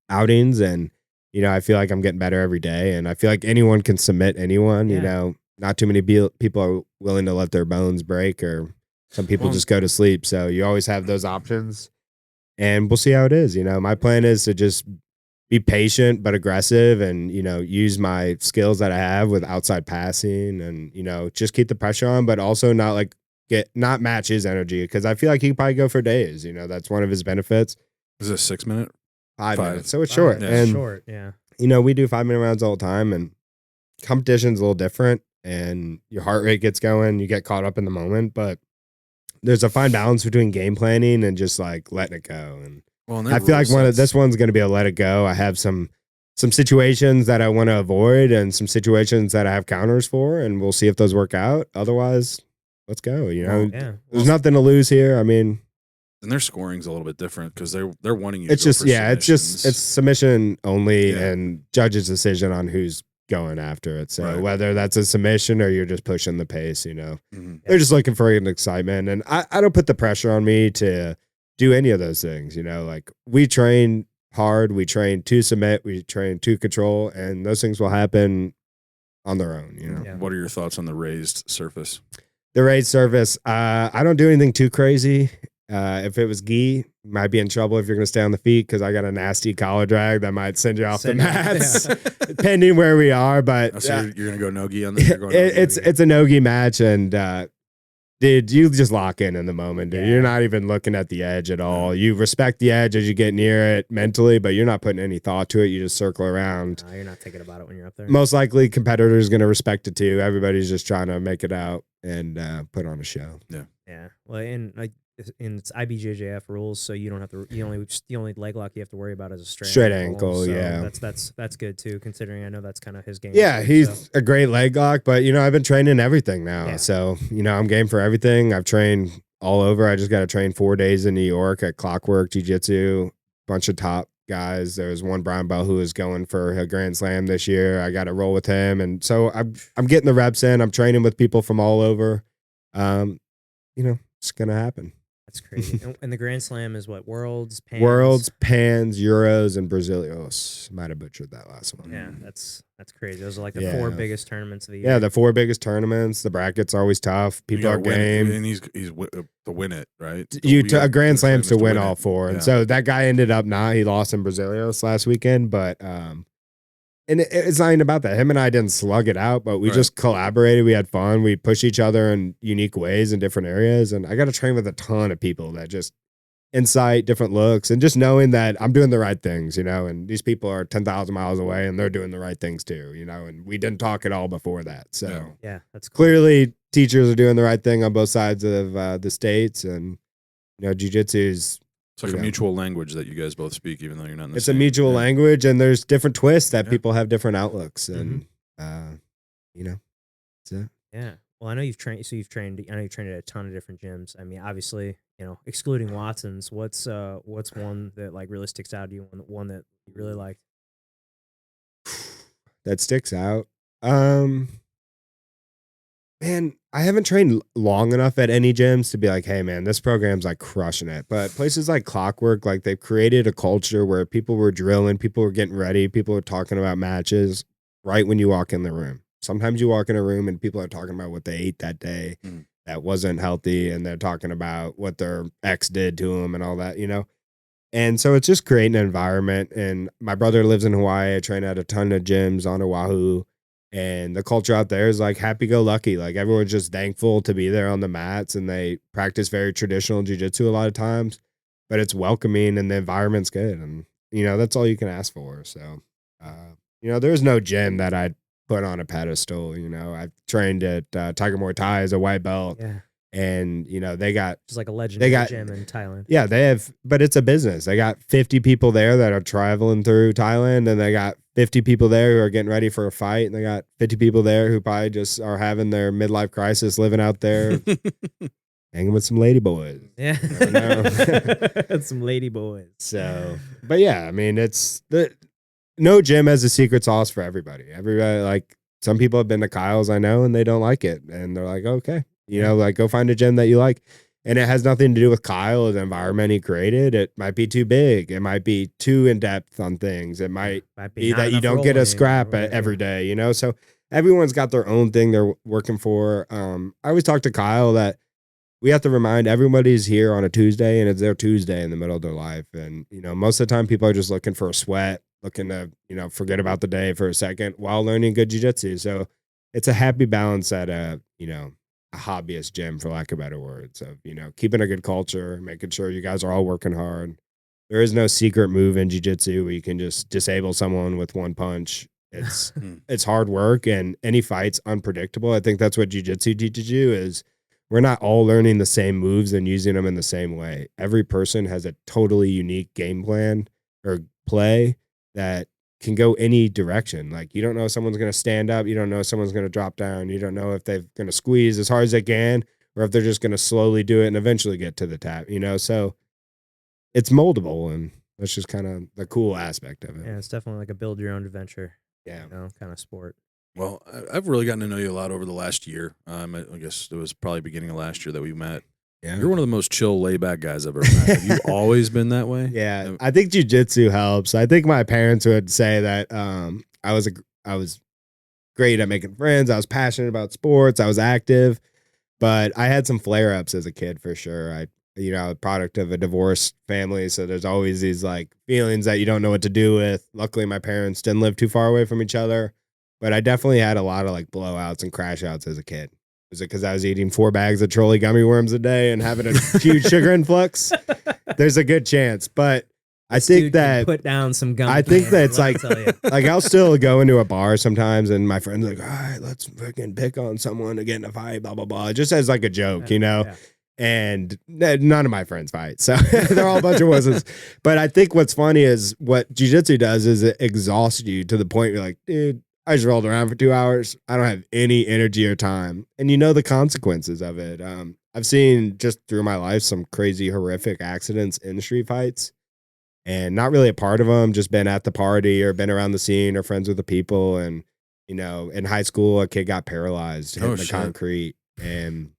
outings, and I feel like I'm getting better every day, and I feel like anyone can submit anyone. Yeah. Not too many people are willing to let their bones break, or some people Well- just go to sleep. So you always have those options, and we'll see how it is. My plan is to just be patient but aggressive, and use my skills that I have with outside passing, and just keep the pressure on, but also not match his energy, because I feel like he could probably go for days. That's one of his benefits. Is this 6 minute? 5 5. minutes, so it's short. Yeah. And Short, yeah. we do 5-minute rounds all the time, and competition's a little different, and your heart rate gets going, you get caught up in the moment, but there's a fine balance between game planning and just like letting it go. And Well, and I feel like this one's going to be a let it go. I have some situations that I want to avoid, and some situations that I have counters for, and we'll see if those work out. Otherwise, let's go. Well, Yeah. There's nothing to lose here. I mean, and their scoring's a little bit different because they're wanting you. it's to go just for submissions. it's submission only, Yeah. and judge's decision on who's going after it. So Right. whether that's a submission or you're just pushing the pace, Mhm. they're just looking for an excitement. And I don't put the pressure on me to do any of those things. Like, we train hard, we train to submit, we train to control, and those things will happen on their own. Yeah. What are your thoughts on the raised surface? The raid service, I don't do anything too crazy. If it was gi, might be in trouble if you're going to stay on the feet, because I got a nasty collar drag that might send you off the Send you- mats, depending where we are. But Oh, so you're gonna go no-gi on this? You're going no-gi? it's a no-gi match, and dude, you just lock in the moment, dude. Yeah. You're not even looking at the edge at all. You respect the edge as you get near it mentally, but you're not putting any thought to it. You just circle around. No, you're not thinking about it when you're up there. Most likely, competitors going to respect it too. Everybody's just trying to make it out and put on a show. Yeah. Well, and it's IBJJF rules, so you don't have to. The only leg lock you have to worry about is a straight ankle, So yeah. that's good too, considering I know that's kind of his game. Yeah, too, he's so. a great leg lock, but I've been training everything now. Yeah. So, I'm game for everything. I've trained all over. I just got to train 4 days in New York at Clockwork Jiu-Jitsu, bunch of top guys. There was one brown belt who was going for a Grand Slam this year. I got to roll with him. And so I'm getting the reps in. I'm training with people from all over. It's going to happen. That's crazy. And the Grand Slam is what? Worlds, Pans? Worlds, Pans, Euros, and Brazilios. Might have butchered that last one. Yeah, that's crazy. Those are like the Yeah. 4 biggest tournaments of the year. Yeah, the 4 biggest tournaments. The brackets are always tough. You People are gotta win, game. and he's to win it, right? A Grand Slam's to win all 4, and Yeah. so that guy ended up not. He lost in Brazilios last weekend, but and it's not even about that. Him and I didn't slug it out, but we Right. just collaborated. We had fun. We push each other in unique ways in different areas, and I got to train with a ton of people that just insight, different looks, and just knowing that I'm doing the right things, and these people are 10,000 miles away and they're doing the right things too, and we didn't talk at all before that. So Yeah. Yeah, that's cool. clearly teachers are doing the right thing on both sides of the states, and jiu-jitsu is It's like a Yeah. mutual language that you guys both speak, even though you're not in the it's a same. mutual Yeah. language, and there's different twists that Yeah. people have different outlooks, and that's it. Yeah. Well, I know you've trained. So you've trained. I know you've trained at a ton of different gyms. I mean, obviously, excluding Watson's, what's one that like really sticks out to you? One that you really liked? That sticks out. Man, I haven't trained long enough at any gyms to be like, hey man, this program's like crushing it. But places like Clockwork, like they've created a culture where people were drilling, people were getting ready, people were talking about matches right when you walk in the room. Sometimes you walk in a room and people are talking about what they ate that day that wasn't healthy, and they're talking about what their ex did to them and all that, And so it's just creating an environment. And my brother lives in Hawaii. I train at a ton of gyms on Oahu. And the culture out there is like happy-go-lucky. Like everyone's just thankful to be there on the mats, and they practice very traditional jiu-jitsu a lot of times, but it's welcoming and the environment's good. And, that's all you can ask for. So, there's no gym that I'd put on a pedestal. You know, I've trained at Tiger Muay Thai as a white belt, Yeah. and you know they got Just like a legendary got- gym in Thailand. yeah, they have, but it's a business. They got 50 people there that are traveling through Thailand, and they got 50 people there who are getting ready for a fight, and they got 50 people there who probably just are having their midlife crisis, living out there, hanging with some lady boys. Yeah. never Some lady boys. So, but yeah, I mean, no gym has a secret sauce for everybody. Everybody, like, some people have been to Kyle's, I know, and they don't like it, and they're like, okay, you know, like, go find a gym that you like. And it has nothing to do with Kyle or the environment he created. It might be too big. It might be too in depth on things. It might be not that you enough don't get a rolling scrap or every day, you know? So everyone's got their own thing they're working for. I always talk to Kyle that we have to remind everybody's here on a Tuesday, and it's their Tuesday in the middle of their life. And, you know, most of the time people are just looking for a sweat, looking to, you know, forget about the day for a second while learning good jiu-jitsu. So it's a happy balance at you know, a hobbyist gym, for lack of better words, of, you know, keeping a good culture, making sure you guys are all working hard. There is no secret move in jiu-jitsu where you can just disable someone with one punch. It's hard work, and any fight's unpredictable. I think that's what jiu-jitsu teaches you is we're not all learning the same moves and using them in the same way. Every person has a totally unique game plan or play that can go any direction. Like, you don't know if someone's going to stand up. You don't know if someone's going to drop down. You don't know if they're going to squeeze as hard as they can, or if they're just going to slowly do it and eventually get to the tap, you know? So it's moldable, and that's just kind of the cool aspect of it. Yeah, it's definitely like a build your own adventure, Yeah. you know, kind of sport. Well, I've really gotten to know you a lot over the last year. I guess it was probably beginning of last year that we met. Yeah. You're one of the most chill, laid-back guys I've ever met. Have you always been that way? Yeah, I think jiu-jitsu helps. I think my parents would say that I was great at making friends. I was passionate about sports. I was active, but I had some flare-ups as a kid for sure. You know, a product of a divorced family, so there's always these like feelings that you don't know what to do with. Luckily, my parents didn't live too far away from each other, but I definitely had a lot of like blowouts and crash outs as a kid. Was it because I was eating 4 bags of Trolley gummy worms a day and having a huge sugar influx? There's a good chance, but I think that put down some gum. I think that it's like I'll still go into a bar sometimes, and my friends are like, all right, let's freaking pick on someone to get in a fight, blah blah blah, just as like a joke, you know. Yeah. And none of my friends fight, so they're all a bunch of wusses. But I think what's funny is what jiu-jitsu does is it exhausts you to the point you're like, dude, I just rolled around for 2 hours. I don't have any energy or time. And you know the consequences of it. I've seen just through my life some crazy, horrific accidents in street fights, and not really a part of them, just been at the party or been around the scene or friends with the people. And, you know, in high school, a kid got paralyzed, hitting the concrete. And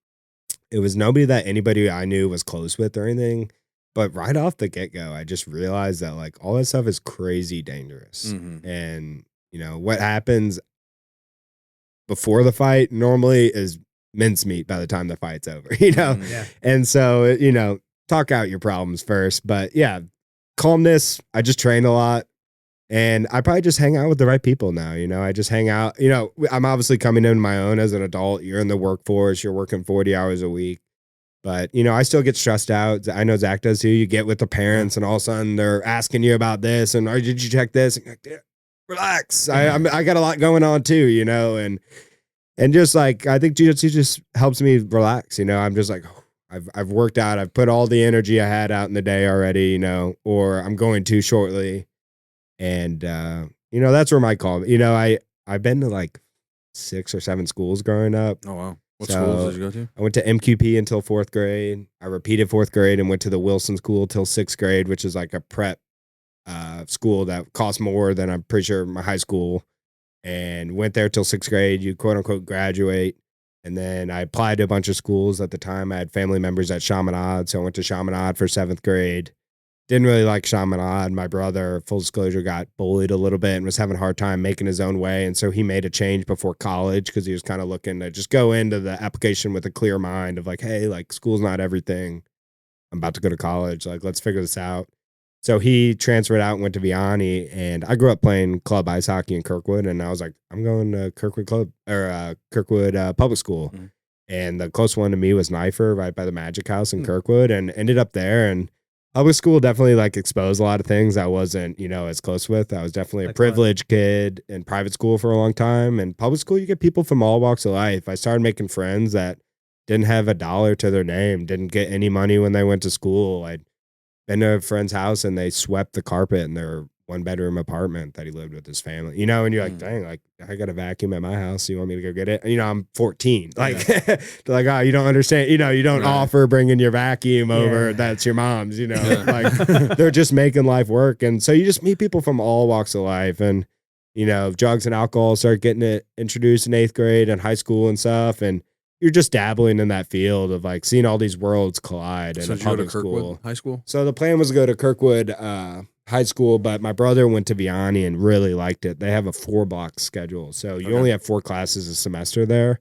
it was nobody that anybody I knew was close with or anything. But right off the get-go, I just realized that like all that stuff is crazy dangerous. Mm-hmm. And you know, what happens before the fight normally is mincemeat by the time the fight's over, you know? Yeah. And so, you know, talk out your problems first. But yeah, calmness. I just train a lot, and I probably just hang out with the right people now. You know, I just hang out. You know, I'm obviously coming in my own as an adult. You're in the workforce. You're working 40 hours a week. But, you know, I still get stressed out. I know Zach does too. You get with the parents, and all of a sudden they're asking you about this, and oh, did you check this? And you're like, relax. I got a lot going on too, you know, and just like I think jiu-jitsu just helps me relax. You know, I'm just like, I've worked out. I've put all the energy I had out in the day already, you know, or I'm going to shortly. And, you know, that's where my call, you know, I've been to like 6 or 7 schools growing up. Oh, wow. What So, schools did you go to? I went to MQP until 4th grade. I repeated 4th grade and went to the Wilson School till 6th grade, which is like a prep school that costs more than I'm pretty sure my high school, and went there till 6th grade. You quote unquote graduate. And then I applied to a bunch of schools. At the time, I had family members at Chaminade, so I went to Chaminade for 7th grade. Didn't really like Chaminade. My brother, full disclosure, got bullied a little bit and was having a hard time making his own way. And so he made a change before college because he was kind of looking to just go into the application with a clear mind of like, hey, like school's not everything. I'm about to go to college. Like, let's figure this out. So he transferred out and went to Vianney, and I grew up playing club ice hockey in Kirkwood, and I was like, I'm going to Kirkwood Public School. Mm-hmm. And the closest one to me was Knifer, right by the Magic House in Kirkwood, and ended up there. And public school definitely like exposed a lot of things I wasn't, as close with. I was definitely a Like what? privileged kid in private school for a long time. And public school, you get people from all walks of life. I started making friends that didn't have a dollar to their name, didn't get any money when they went to school. I'd been to a friend's house and they swept the carpet in their 1-bedroom apartment that he lived with his family, and you're like, dang, like I got a vacuum at my house. You want me to go get it? I'm 14. Like, they're like, oh, you don't understand. You don't Right. offer bringing your vacuum over. Yeah. That's your mom's, like they're just making life work. And so you just meet people from all walks of life, and, drugs and alcohol start getting it introduced in 8th grade and high school and stuff. And you're just dabbling in that field of like seeing all these worlds collide in So a did you go to public Kirkwood school. High School? So the plan was to go to Kirkwood High School, but my brother went to Vianney and really liked it. They have a 4-block schedule, so you Okay. only have 4 classes a semester there.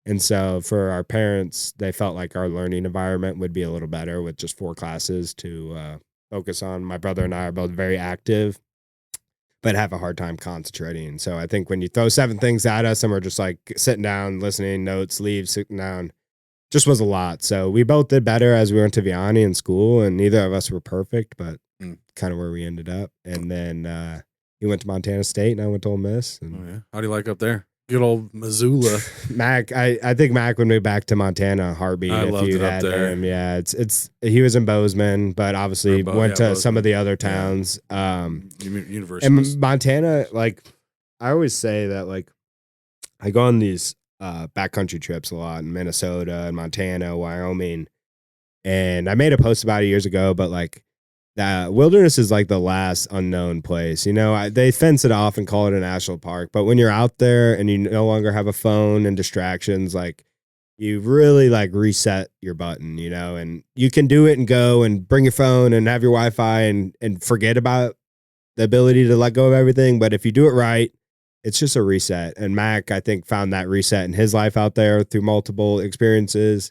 And so for our parents, they felt like our learning environment would be a little better with just 4 classes to focus on. My brother and I are both very active, but have a hard time concentrating. So I think when you throw 7 things at us and we're just like sitting down, listening, notes, leave, sitting down, just was a lot. So we both did better as we went to Vianney in school, and neither of us were perfect, but kind of where we ended up. And then he went to Montana State and I went to Ole Miss. And Oh yeah. How do you like up there? Good old Missoula. Mac, I think Mac would move back to Montana a heartbeat I if loved you it up had there. him. Yeah, it's he was in Bozeman, but obviously Or went to some Bozeman. of the other towns. University. And Montana, like I always say that like I go on these backcountry trips a lot in Minnesota and Montana, Wyoming, and I made a post about it years ago, but like the wilderness is like the last unknown place. They fence it off and call it a national park, but when you're out there and you no longer have a phone and distractions, like you really like reset your button, and you can do it and go and bring your phone and have your Wi-Fi and forget about the ability to let go of everything. But if you do it right, it's just a reset. And Mac, I think, found that reset in his life out there through multiple experiences.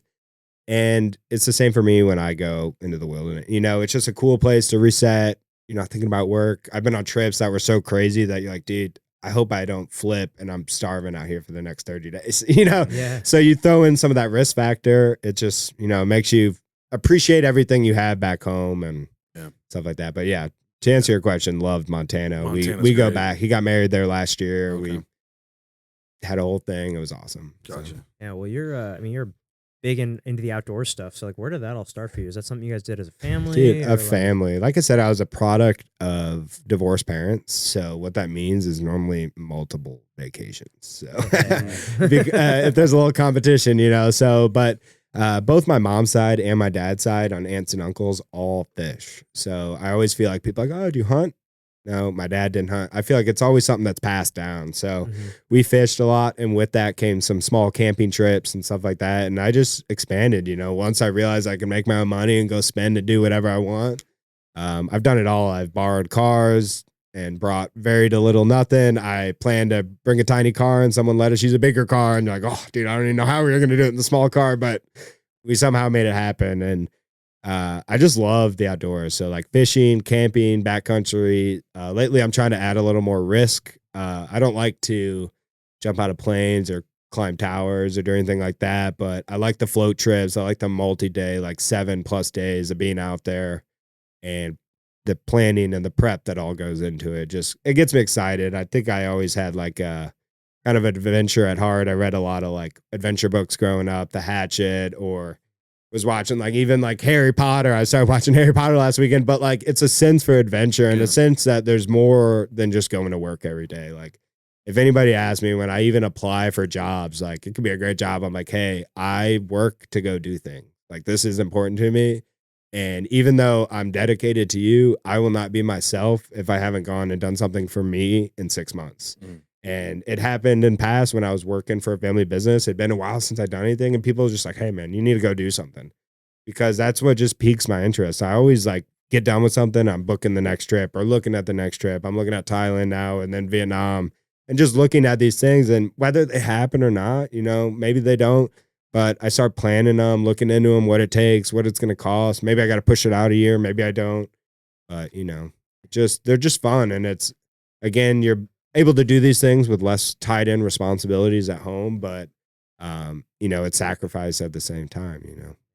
And it's the same for me when I go into the wilderness. It's just a cool place to reset. You're not thinking about work. I've been on trips that were so crazy that you're like, dude, I hope I don't flip and I'm starving out here for the next 30 days, Yeah. So you throw in some of that risk factor. It just, makes you appreciate everything you have back home and stuff like that. But yeah, to answer your question, loved Montana. Montana's We go great. back. He got married there last year. Okay. We had a whole thing. It was awesome. So- Gotcha. Yeah. Well, you're big into the outdoor stuff. So like, where did that all start for you? Is that something you guys did as a family? Dude, or, a like- family. Like I said, I was a product of divorced parents. So what that means is normally multiple vacations. So if there's a little competition, but both my mom's side and my dad's side on aunts and uncles all fish. So I always feel like people are like, oh, do you hunt? No, my dad didn't hunt. I feel like it's always something that's passed down. So we fished a lot, and with that came some small camping trips and stuff like that. And I just expanded, once I realized I could make my own money and go spend and do whatever I want. I've done it all. I've borrowed cars and brought very to little nothing. I planned to bring a tiny car and someone let us use a bigger car. And they're like, oh, dude, I don't even know how we were going to do it in the small car, but we somehow made it happen. And I just love the outdoors. So like fishing, camping, backcountry. Lately, I'm trying to add a little more risk. I don't like to jump out of planes or climb towers or do anything like that, but I like the float trips. I like the multi-day, like 7+ days of being out there and the planning and the prep that all goes into it. It gets me excited. I think I always had like a kind of adventure at heart. I read a lot of like adventure books growing up, The Hatchet, or was watching like even like Harry Potter. I started watching Harry Potter last weekend, but like it's a sense for adventure and a sense that there's more than just going to work every day. Like if anybody asks me when I even apply for jobs, like it could be a great job. I'm like, hey, I work to go do things. Like this is important to me. And even though I'm dedicated to you, I will not be myself if I haven't gone and done something for me in 6 months. And it happened in past when I was working for a family business. It'd been a while since I'd done anything. And people were just like, hey, man, you need to go do something. Because that's what just piques my interest. I always like get done with something. I'm booking the next trip or looking at the next trip. I'm looking at Thailand now and then Vietnam and just looking at these things. And whether they happen or not, maybe they don't. But I start planning them, looking into them, what it takes, what it's going to cost. Maybe I got to push it out a year. Maybe I don't. But, they're just fun. And it's, again, you're able to do these things with less tied in responsibilities at home, but it's sacrifice at the same time,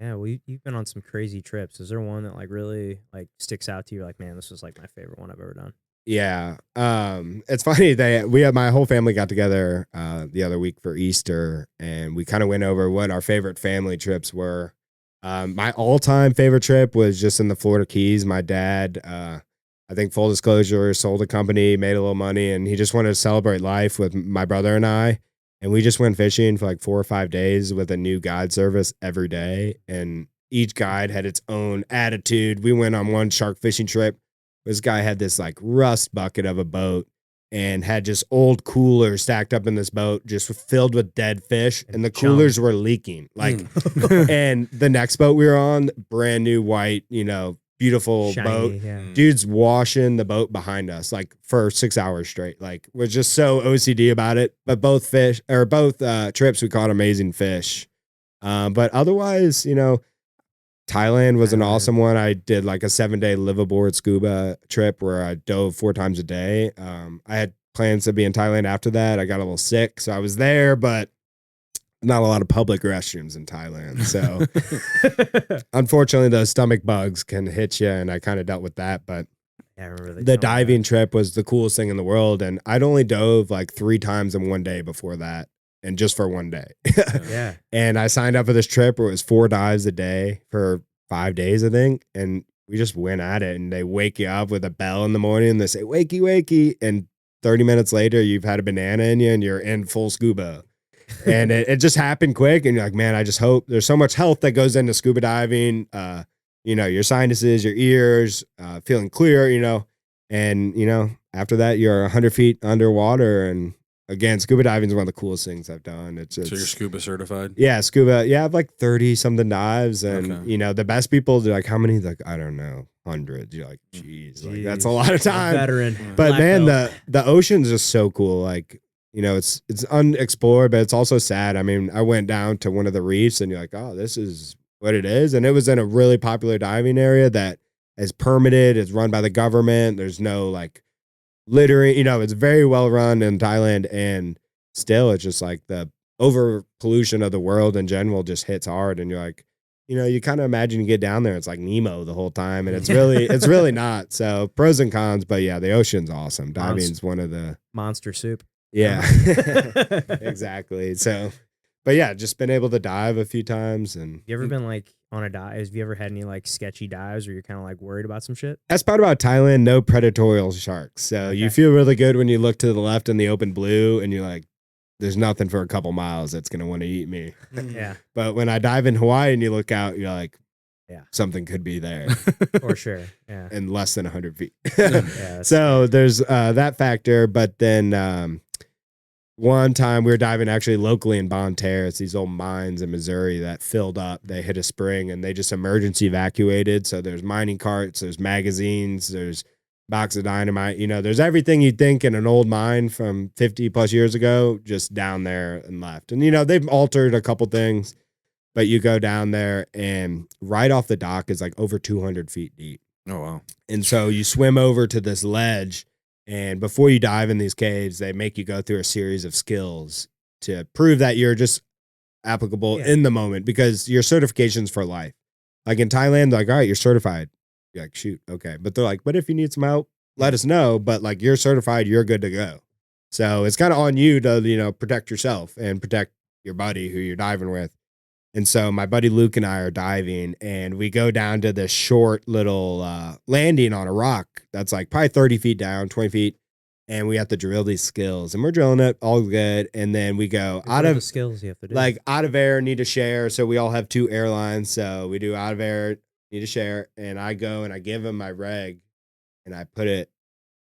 Yeah, well, you've been on some crazy trips. Is there one that like really like sticks out to you? Like, man, this was like my favorite one I've ever done. Yeah. It's funny my whole family got together the other week for Easter, and we kind of went over what our favorite family trips were. My all-time favorite trip was just in the Florida Keys. My dad, I think full disclosure, sold a company, made a little money, and he just wanted to celebrate life with my brother and I. And we just went fishing for like 4 or 5 days with a new guide service every day. And each guide had its own attitude. We went on one shark fishing trip. This guy had this like rust bucket of a boat and had just old coolers stacked up in this boat, just filled with dead fish. And the coolers were leaking. Like, and the next boat we were on, brand new white, beautiful Shiny, boat. yeah. Dude's washing the boat behind us like for 6 hours straight. Like, we're just so OCD about it. But both trips we caught amazing fish. But otherwise, Thailand was an awesome one. I did like a 7-day liveaboard scuba trip where I dove 4 times a day. I had plans to be in Thailand after that. I got a little sick, so I was there, but not a lot of public restrooms in Thailand. So unfortunately, those stomach bugs can hit you, and I kind of dealt with that. But Yeah, I remember the diving trip was the coolest thing in the world, and I'd only dove like 3 times in one day before that. And just for one day. Yeah. And I signed up for this trip where it was 4 dives a day for 5 days, I think. And we just went at it, and they wake you up with a bell in the morning and they say, wakey, wakey. And 30 minutes later, you've had a banana in you and you're in full scuba. And it just happened quick. And you're like, man, I just hope there's so much health that goes into scuba diving. Your sinuses, your ears, feeling clear, and, after that, you're 100 feet underwater. And again, scuba diving is one of the coolest things I've done. So you're scuba certified? Yeah, scuba. Yeah, I have like 30 something dives. And, Okay. the best people, they're like, how many? Like, I don't know, hundreds. You're like, geez, like, that's a lot of time. Veteran. But Black man, belt. the ocean's just so cool. Like, it's unexplored, but it's also sad. I mean, I went down to one of the reefs and you're like, oh, this is what it is. And it was in a really popular diving area that is permitted, is run by the government. There's no like littering, it's very well run in Thailand, and still it's just like the over pollution of the world in general just hits hard. And you're like, you kind of imagine you get down there, it's like Nemo the whole time, and it's really not. So pros and cons, but yeah, the ocean's awesome. Diving's one of the Monster soup. yeah, exactly. So, but yeah, just been able to dive a few times. And You ever been like on a dive? Have you ever had any like sketchy dives where you're kind of like worried about some shit? that's part about Thailand, no predatorial sharks. So you Okay. feel really good when you look to the left in the open blue and you're like, there's nothing for a couple miles that's going to want to eat me. Yeah, But when I dive in Hawaii and you look out, you're like, Yeah. something could be there for sure. Yeah. in less than 100 feet. Yeah, So there's that factor. But then one time we were diving actually locally in Bon Terre. It's these old mines in Missouri that filled up. They hit a spring and they just emergency evacuated. So there's mining carts, there's magazines, there's box of dynamite. There's everything you'd think in an old mine from 50 plus years ago, just down there and left. And, they've altered a couple things, but you go down there and right off the dock is like over 200 feet deep. Oh, wow. And so you swim over to this ledge, and before you dive in these caves, they make you go through a series of skills to prove that you're just applicable in the moment, because your certification's for life. Like in Thailand, they're like, all right, you're certified. You're like, shoot, okay. But they're like, but if you need some help, let us know. But like, you're certified, you're good to go. So it's kind of on you to, protect yourself and protect your buddy who you're diving with. And so my buddy Luke and I are diving, and we go down to this short little landing on a rock that's like probably 30 feet down, 20 feet. And we have to drill these skills, and we're drilling it all good. And then we go What are the skills you have to do? like out of air, need to share. So we all have 2 airlines. So we do out of air, need to share. And I go and I give him my reg and I put it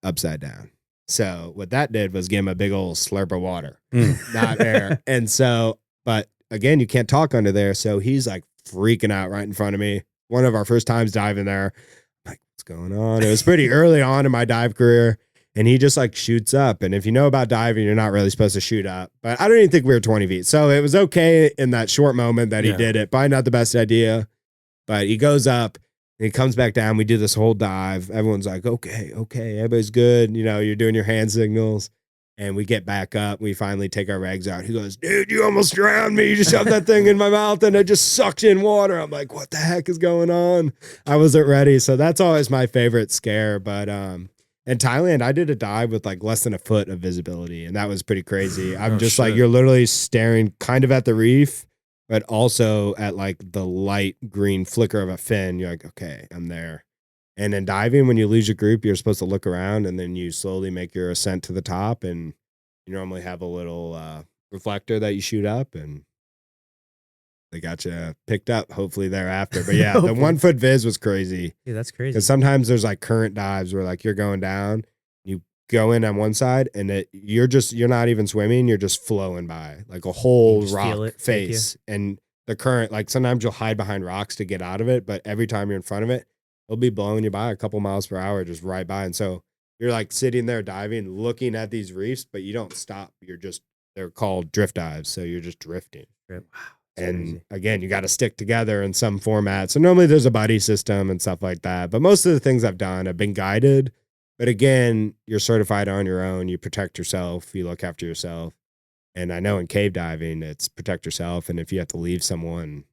upside down. So what that did was give him a big old slurp of water, not air. And so, but again, you can't talk under there. So he's like freaking out right in front of me. One of our first times diving there. I'm like, what's going on? It was pretty early on in my dive career. And he just like shoots up. And if you know about diving, you're not really supposed to shoot up. But I don't even think we were 20 feet. So it was okay in that short moment that he did it. Probably not the best idea. But he goes up and he comes back down. We do this whole dive. Everyone's like, okay, everybody's good. You're doing your hand signals. And we get back up. We finally take our rags out. He goes, dude, you almost drowned me. You just shoved that thing in my mouth and it just sucked in water. I'm like, what the heck is going on? I wasn't ready. So that's always my favorite scare. But in Thailand, I did a dive with like less than a foot of visibility. And that was pretty crazy. I'm just like, you're literally staring kind of at the reef, but also at like the light green flicker of a fin. You're like, okay, I'm there. And in diving, when you lose your group, you're supposed to look around and then you slowly make your ascent to the top. And you normally have a little reflector that you shoot up and they got you picked up hopefully thereafter. But yeah, the 1 foot viz was crazy. Yeah, that's crazy. Because sometimes there's like current dives where like you're going down, you go in on one side and you're not even swimming. You're just flowing by like a whole rock face. And the current, like sometimes you'll hide behind rocks to get out of it. But every time you're in front of it, it'll be blowing you by a couple miles per hour, just right by. And so you're like sitting there diving, looking at these reefs, but you don't stop. They're called drift dives. So you're just drifting. Wow. And crazy. again, you got to stick together in some format. So normally there's a buddy system and stuff like that. But most of the things I've done have been guided. But again, you're certified on your own. You protect yourself. You look after yourself. And I know in cave diving, it's protect yourself. And if you have to leave someone,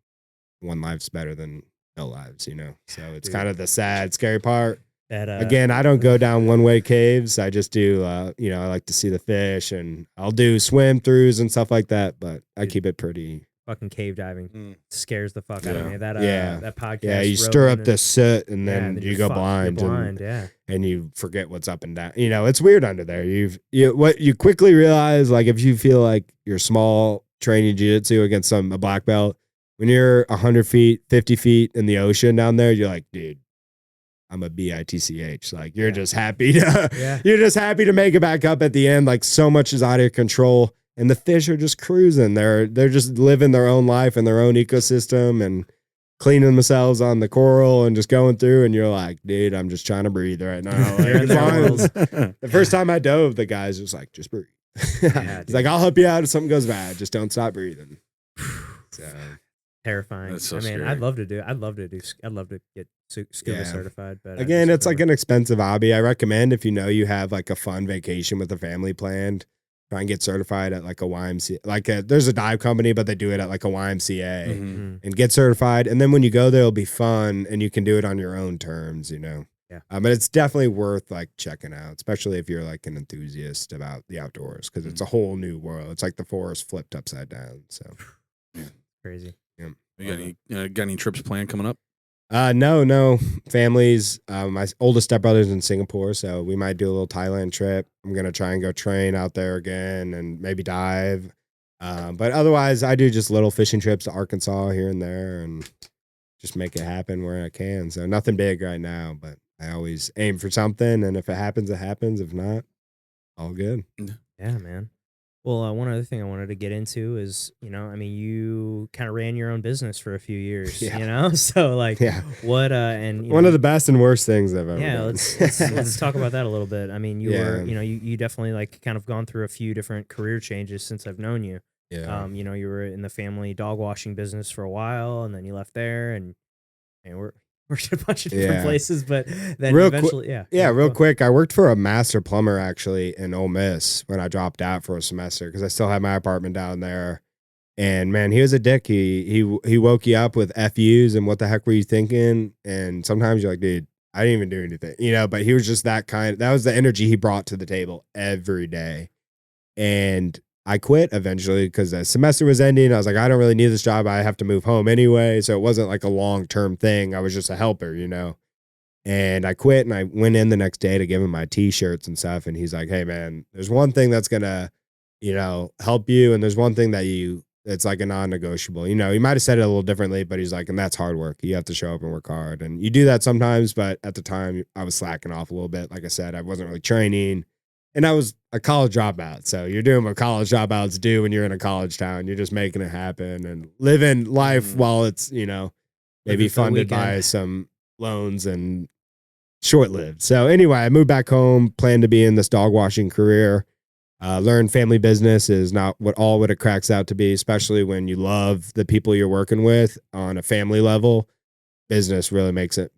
one life's better than no lives, So it's kind of the sad, scary part. Again, I don't go down one-way caves. I just do, I like to see the fish and I'll do swim throughs and stuff like that. But I keep it pretty. Fucking cave diving scares the fuck out of me. That podcast. Yeah, you stir up the soot and then you go blind. You're blind, and you forget what's up and down. It's weird under there. What you quickly realize, like if you feel like you're small training jiu-jitsu against a black belt, when you're 100 feet, 50 feet in the ocean down there, you're like, dude, I'm a BITCH. Like you're just happy to, you're just happy to make it back up at the end. Like so much is out of your control. And the fish are just cruising. They're just living their own life in their own ecosystem and cleaning themselves on the coral and just going through. And you're like, dude, I'm just trying to breathe right now. Like, the first time I dove, the guys was like, just breathe. It's like, I'll help you out if something goes bad. Just don't stop breathing. So terrifying. That's so I mean, scary. I'd love to get scuba certified, but again, it's like an expensive hobby. I recommend if you have like a fun vacation with a family planned, try and get certified at like a YMCA. There's a dive company, but they do it at like a YMCA and get certified. And then when you go there, it'll be fun and you can do it on your own terms, Yeah. But it's definitely worth like checking out, especially if you're like an enthusiast about the outdoors, because it's a whole new world. It's like the forest flipped upside down. So crazy. Yeah. You got any trips planned coming up? No families. My oldest stepbrother's in Singapore, so we might do a little Thailand trip. I'm gonna try and go train out there again and maybe dive. But otherwise, I do just little fishing trips to Arkansas here and there, and just make it happen where I can. So nothing big right now, but I always aim for something, and if it happens, it happens. If not, all good. Yeah, man. Well, one other thing I wanted to get into is, you kind of ran your own business for a few years, So like, what and one of the best and worst things I've ever done. let's talk about that a little bit. I mean, you were, you definitely like kind of gone through a few different career changes since I've known you. Yeah. You were in the family dog washing business for a while, and then you left there, and worked at a bunch of different places, but then eventually, real quick, I worked for a master plumber actually in Ole Miss when I dropped out for a semester because I still had my apartment down there. And man, he was a dick. He woke you up with FUs and what the heck were you thinking? And sometimes you're like, dude, I didn't even do anything, but he was just that was the energy he brought to the table every day. And I quit eventually because the semester was ending. I was like, I don't really need this job. I have to move home anyway. So it wasn't like a long-term thing. I was just a helper, and I quit and I went in the next day to give him my t-shirts and stuff. And he's like, hey man, there's one thing that's going to, help you. And there's one thing that it's like a non-negotiable, he might've said it a little differently, but he's like, and that's hard work. You have to show up and work hard. And you do that sometimes, but at the time I was slacking off a little bit. Like I said, I wasn't really training. And I was a college dropout. So you're doing what college dropouts do when you're in a college town. You're just making it happen and living life while it's, maybe funded by some loans and short-lived. So anyway, I moved back home, planned to be in this dog washing career. Learned family business is not what it cracks out to be, especially when you love the people you're working with on a family level. Business really makes it,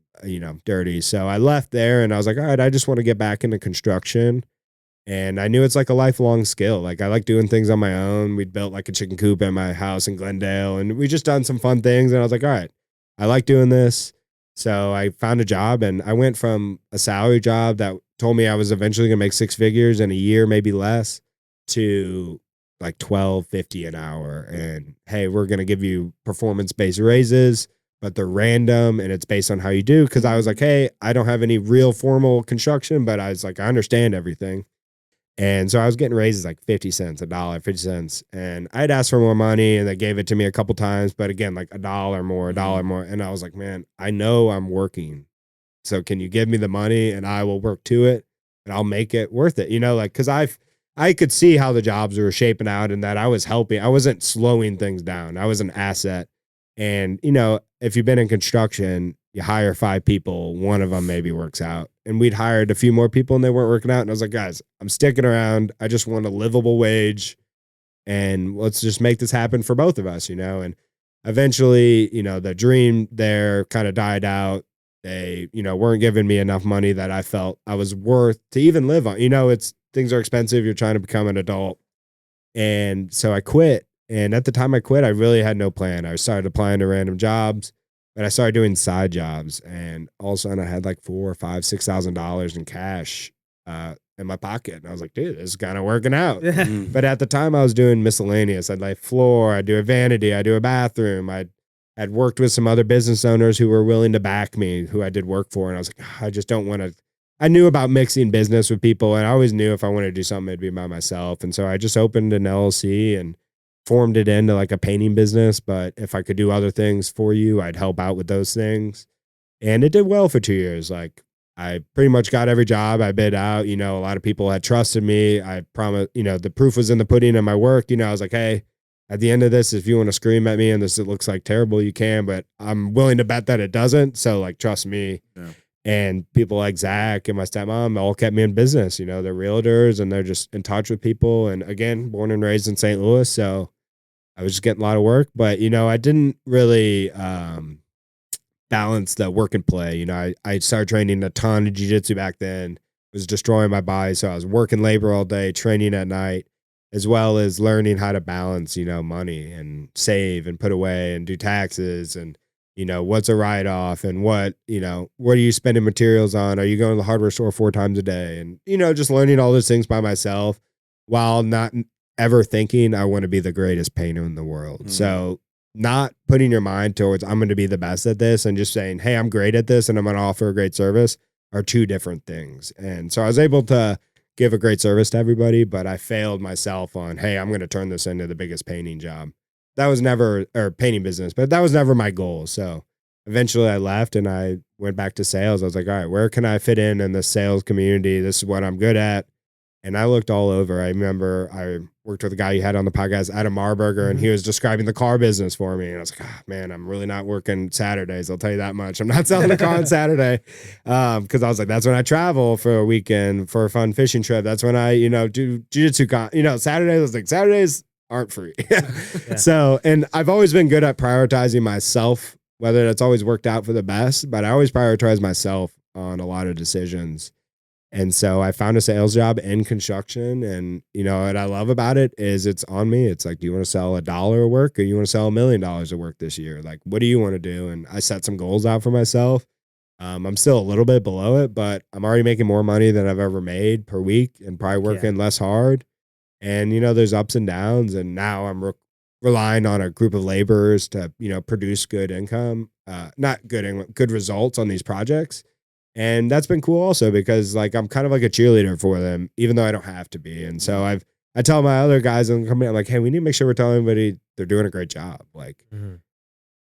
dirty. So I left there and I was like, all right, I just want to get back into construction. And I knew it's like a lifelong skill. Like I like doing things on my own. We'd built like a chicken coop at my house in Glendale, and we just done some fun things. And I was like, all right, I like doing this. So I found a job, and I went from a salary job that told me I was eventually gonna make 6 figures in a year, maybe less, to like 12.50 an hour. And hey, we're gonna give you performance-based raises, but they're random and it's based on how you do. Cause I was like, hey, I don't have any real formal construction, but I was like, I understand everything. And so I was getting raises like 50 cents, $1, 50 cents. And I'd asked for more money and they gave it to me a couple times. But again, like $1 more, $1 more. And I was like, man, I know I'm working. So can you give me the money and I will work to it and I'll make it worth it? You know, like, cause I could see how the jobs were shaping out and that I was helping. I wasn't slowing things down. I was an asset. And, you know, if you've been in construction, you hire 5 people, one of them maybe works out. And we'd hired a few more people and they weren't working out. And I was like, guys, I'm sticking around. I just want a livable wage and let's just make this happen for both of us, you know? And eventually, you know, the dream there kind of died out. They, you know, weren't giving me enough money that I felt I was worth to even live on. You know, things are expensive. You're trying to become an adult. And so I quit. And at the time I quit, I really had no plan. I started applying to random jobs, but I started doing side jobs. And all of a sudden I had like $4,000, $5,000, $6,000 in cash in my pocket. And I was like, dude, this is kind of working out. But at the time I was doing miscellaneous. I'd like floor, I'd do a vanity, I'd do a bathroom. I'd worked with some other business owners who were willing to back me, who I did work for. And I was like, I just don't want to. I knew about mixing business with people. And I always knew if I wanted to do something, it'd be by myself. And so I just opened an LLC and formed it into like a painting business. But if I could do other things for you, I'd help out with those things. And it did well for 2 years. Like I pretty much got every job I bid out. You know, a lot of people had trusted me. I promised, you know, the proof was in the pudding of my work. You know, I was like, hey, at the end of this, if you want to scream at me and it looks like terrible, you can, but I'm willing to bet that it doesn't. So like, trust me. Yeah. And people like Zach and my stepmom all kept me in business. You know, they're realtors and they're just in touch with people. And again, born and raised in St. Louis. So I was just getting a lot of work, but you know, I didn't really balance the work and play. You know, I started training a ton of jiu-jitsu back then, was destroying my body. So I was working labor all day, training at night, as well as learning how to balance, you know, money and save and put away and do taxes and, you know, what's a write-off and what, you know, what are you spending materials on? Are you going to the hardware store 4 times a day? And, you know, just learning all those things by myself while not ever thinking I want to be the greatest painter in the world. Mm. So not putting your mind towards I'm going to be the best at this and just saying, hey, I'm great at this and I'm going to offer a great service are 2 different things. And so I was able to give a great service to everybody, but I failed myself on, hey, I'm going to turn this into the biggest painting job. That was never, or painting business, but that was never my goal. So eventually I left and I went back to sales. I was like, all right, where can I fit in the sales community? This is what I'm good at. And I looked all over. I remember I worked with a guy you had on the podcast, Adam Marburger, and he was describing the car business for me. And I was like, oh, man, I'm really not working Saturdays. I'll tell you that much. I'm not selling a car on Saturday. Because I was like, that's when I travel for a weekend for a fun fishing trip. That's when I, you know, do jiu-jitsu. Saturdays, I was like, Saturdays aren't free. Yeah. So, and I've always been good at prioritizing myself, whether that's always worked out for the best, but I always prioritize myself on a lot of decisions. And so I found a sales job in construction. And, you know, what I love about it is it's on me. It's like, do you want to sell $1 of work or you want to sell $1 million of work this year? Like, what do you want to do? And I set some goals out for myself. I'm still a little bit below it, but I'm already making more money than I've ever made per week and probably working less hard. And, you know, there's ups and downs. And now I'm relying on a group of laborers to, you know, produce good income, good results on these projects. And that's been cool also because like I'm kind of like a cheerleader for them, even though I don't have to be. And so I tell my other guys in the company, I'm like, hey, we need to make sure we're telling everybody they're doing a great job. Like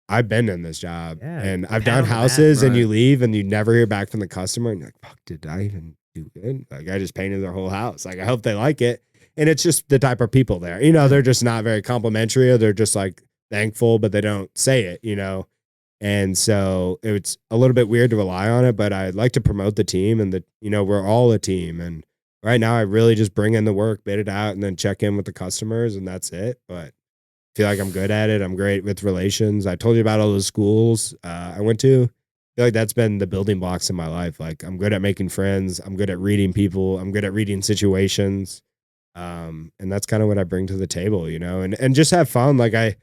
I've been in this job and I've done houses and you leave and you never hear back from the customer and you're like, fuck, did I even do good? Like I just painted their whole house. Like I hope they like it. And it's just the type of people there, you know, they're just not very complimentary or they're just like thankful, but they don't say it, you know? And so it's a little bit weird to rely on it, but I'd like to promote the team and that, you know, we're all a team. And right now I really just bring in the work, bid it out, and then check in with the customers and that's it. But I feel like I'm good at it. I'm great with relations. I told you about all those schools I went to. feel like that's been the building blocks in my life. Like I'm good at making friends. I'm good at reading people. I'm good at reading situations. And that's kind of what I bring to the table, you know, and just have fun. Like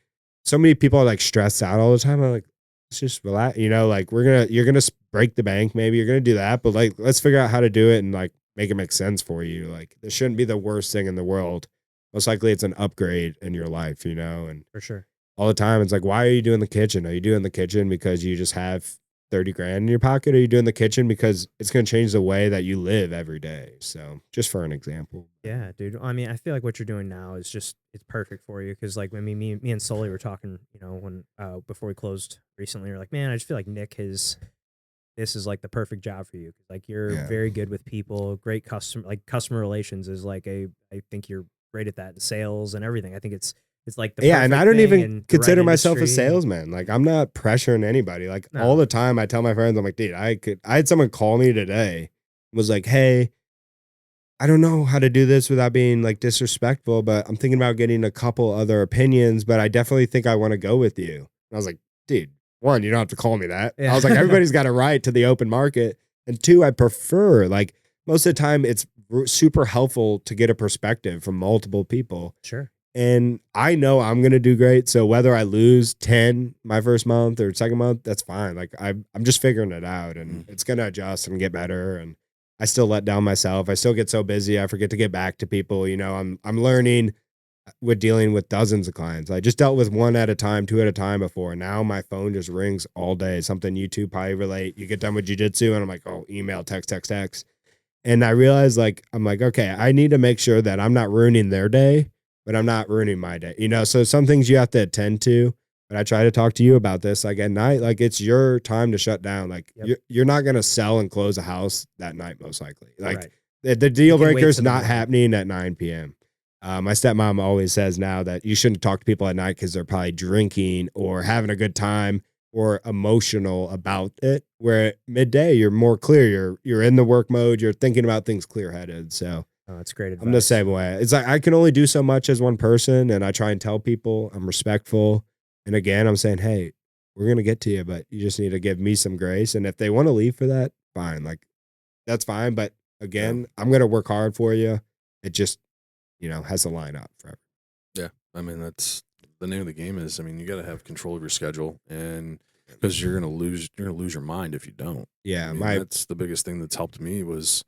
so many people are like stressed out all the time. I'm like, let's just relax, you know, like you're going to break the bank. Maybe you're going to do that, but like, let's figure out how to do it and like make it make sense for you. Like this shouldn't be the worst thing in the world. Most likely it's an upgrade in your life, you know, and For sure. all the time it's like, why are you doing the kitchen? Are you doing the kitchen because you just have 30 grand in your pocket? Or are you doing the kitchen because it's going to change the way that you live every day? So just for an example. Yeah, dude. I mean, I feel like what you're doing now is just it's perfect for you because like I mean, me and Sully were talking, you know, when before we closed recently, we're like, man, I just feel like this is like the perfect job for you because like you're Yeah. very good with people, great customer relations is like I think you're great at that in sales and everything. I think it's like the Yeah, and I perfect don't thing even and the consider right myself a industry. salesman. Like I'm not pressuring anybody. Like No. all the time I tell my friends, I'm like, dude, I had someone call me today, was like, hey, I don't know how to do this without being like disrespectful, but I'm thinking about getting a couple other opinions, but I definitely think I want to go with you. And I was like, dude, one, you don't have to call me that. Yeah. I was like, everybody's got a right to the open market. And two, I prefer like most of the time it's super helpful to get a perspective from multiple people. Sure. And I know I'm going to do great. So whether I lose 10 my first month or second month, that's fine. Like I'm just figuring it out and it's going to adjust and get better. And I still let down myself. I still get so busy. I forget to get back to people. You know, I'm learning with dealing with dozens of clients. I just dealt with one at a time, two at a time before. Now my phone just rings all day. Something you two probably relate. You get done with jujitsu and I'm like, oh, email, text. And I realized like, I'm like, okay, I need to make sure that I'm not ruining their day, but I'm not ruining my day. You know, so some things you have to attend to. But I try to talk to you about this like at night, like it's your time to shut down. Like you're not going to sell and close a house that night, most likely. Like the deal breaker is not happening at 9 p.m. My stepmom always says now that you shouldn't talk to people at night because they're probably drinking or having a good time or emotional about it. Where at midday you're more clear. You're in the work mode. You're thinking about things clear headed. So that's great advice. I'm the same way. It's like I can only do so much as one person, and I try and tell people I'm respectful. And again, I'm saying, hey, we're going to get to you, but you just need to give me some grace. And if they want to leave for that, fine. Like, that's fine. But again, I'm going to work hard for you. It just, you know, has to line up forever. Yeah. I mean, that's the name of the game is, I mean, you got to have control of your schedule and because you're going to lose your mind if you don't. Yeah. I mean, that's the biggest thing that's helped me was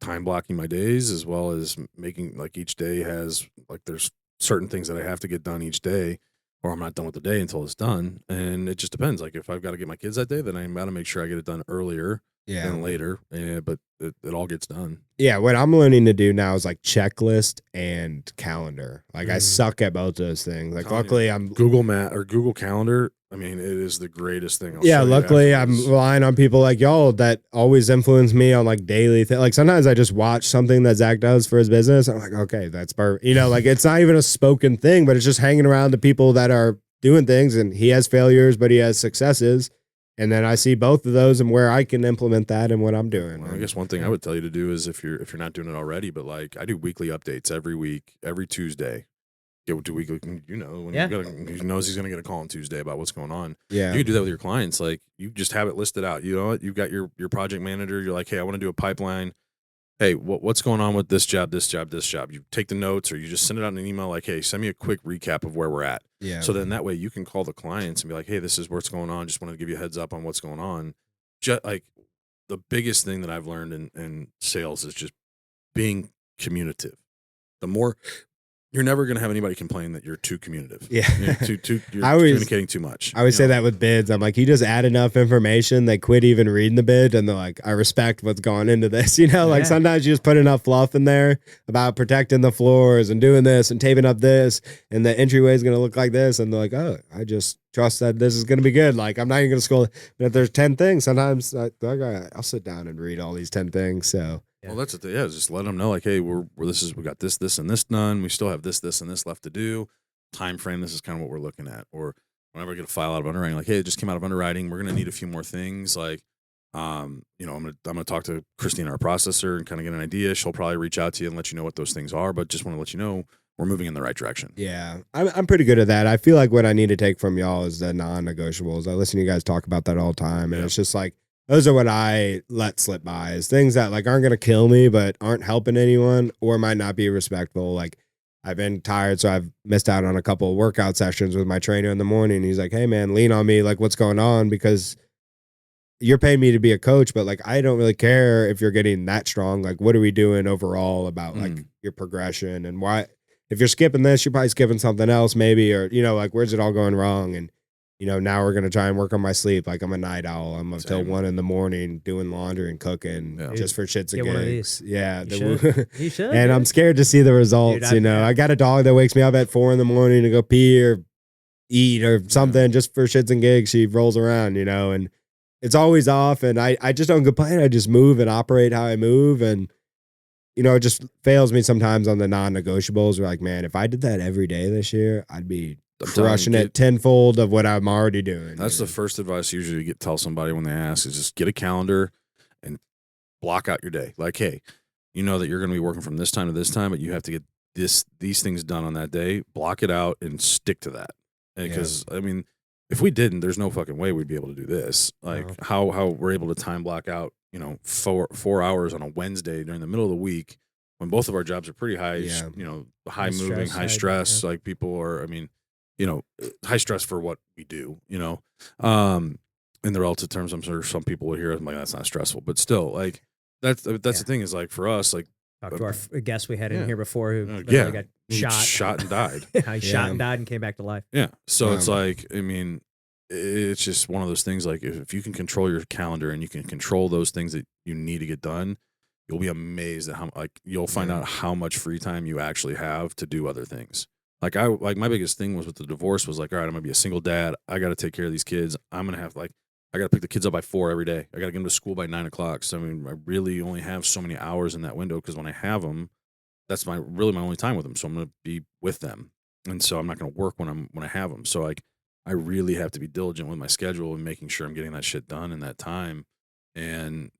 time blocking my days as well as making like each day has like, there's certain things that I have to get done each day or I'm not done with the day until it's done. And it just depends. Like if I've got to get my kids that day, then I'm got to make sure I get it done earlier than later. But it all gets done. Yeah. What I'm learning to do now is like checklist and calendar. Like I suck at both those things. Like luckily I'm Google Calendar. I mean, it is the greatest thing. Luckily I'm relying on people like y'all that always influence me on like daily things. Like sometimes I just watch something that Zach does for his business. I'm like, okay, that's perfect. You know, like it's not even a spoken thing, but it's just hanging around the people that are doing things and he has failures, but he has successes. And then I see both of those and where I can implement that and what I'm doing. Well, I guess one thing I would tell you to do is if you're not doing it already, but like I do weekly updates every week, every Tuesday. Get to weekly, you know, when he knows he's going to get a call on Tuesday about what's going on. Yeah. You can do that with your clients. Like you just have it listed out. You know what? You've got your project manager. You're like, hey, I want to do a pipeline. Hey, what's going on with this job? You take the notes or you just send it out in an email like, hey, send me a quick recap of where we're at. Yeah. So then that way you can call the clients and be like, hey, this is what's going on. Just wanted to give you a heads up on what's going on. Just like the biggest thing that I've learned in sales is just being communicative. The more you're never going to have anybody complain that you're too communicative. Yeah. You're communicating too much. I always say that with bids. I'm like, you just add enough information. They quit even reading the bid. And they're like, I respect what's gone into this. You know, like sometimes you just put enough fluff in there about protecting the floors and doing this and taping up this. And the entryway is going to look like this. And they're like, oh, I just trust that this is going to be good. Like, I'm not even going to scroll. But if there's 10 things, sometimes I'll sit down and read all these 10 things. So. Well, that's it. Yeah, just let them know, like, hey, we got this, and this done. We still have this, and this left to do. Time frame. This is kind of what we're looking at. Or whenever I get a file out of underwriting, like, hey, it just came out of underwriting. We're gonna need a few more things. Like, I'm gonna talk to Christine, our processor, and kind of get an idea. She'll probably reach out to you and let you know what those things are. But just want to let you know we're moving in the right direction. Yeah, I'm pretty good at that. I feel like what I need to take from y'all is the non-negotiables. I listen to you guys talk about that all the time, and Yeah. it's just like those are what I let slip by, is things that like aren't gonna kill me but aren't helping anyone or might not be respectful. Like I've been tired, so I've missed out on a couple of workout sessions with my trainer in the morning. He's like, "Hey man, lean on me. Like, what's going on? Because you're paying me to be a coach, but like I don't really care if you're getting that strong. Like, what are we doing overall about like your progression and why? If you're skipping this, you're probably skipping something else, maybe, or like where's it all going wrong? And now we're gonna try and work on my sleep. Like I'm a night owl. I'm up till 1 a.m. doing laundry and cooking just for shits and Get one of gigs. these. Yeah, You should. and dude. I'm scared to see the results. Dude, I got a dog that wakes me up at 4 a.m. to go pee or eat or something just for shits and gigs. She rolls around, and it's always off. And I just don't complain. I just move and operate how I move. And, it just fails me sometimes on the non-negotiables. We're like, man, if I did that every day this year, I'd be crushing it tenfold of what I'm already doing. That's the first advice usually you tell somebody when they ask is just get a calendar and block out your day. Like, hey, you know that you're going to be working from this time to this time, but you have to get these things done on that day. Block it out and stick to that. Because I mean, if we didn't, there's no fucking way we'd be able to do this. Like how we're able to time block out, 4 hours on a Wednesday during the middle of the week when both of our jobs are pretty high, high moving, high stress. Like people are, I mean, high stress for what we do, in the relative terms. I'm sure some people will hear it. I'm like, that's not stressful, but still, like that's the thing is like for us, like talk to our guest we had in here before who yeah, got he shot. shot and died. He shot and died and came back to life. Yeah. So it's like, I mean, it's just one of those things. Like if you can control your calendar and you can control those things that you need to get done, you'll be amazed at how you'll find out how much free time you actually have to do other things. Like my biggest thing was with the divorce was like, all right, I'm gonna be a single dad. I got to take care of these kids. I'm gonna have I got to pick the kids up by 4 every day. I got to get them to school by 9 o'clock. So I mean, I really only have so many hours in that window because when I have them, that's really my only time with them. So I'm gonna be with them, and so I'm not gonna work when I have them. So like, I really have to be diligent with my schedule and making sure I'm getting that shit done in that time. And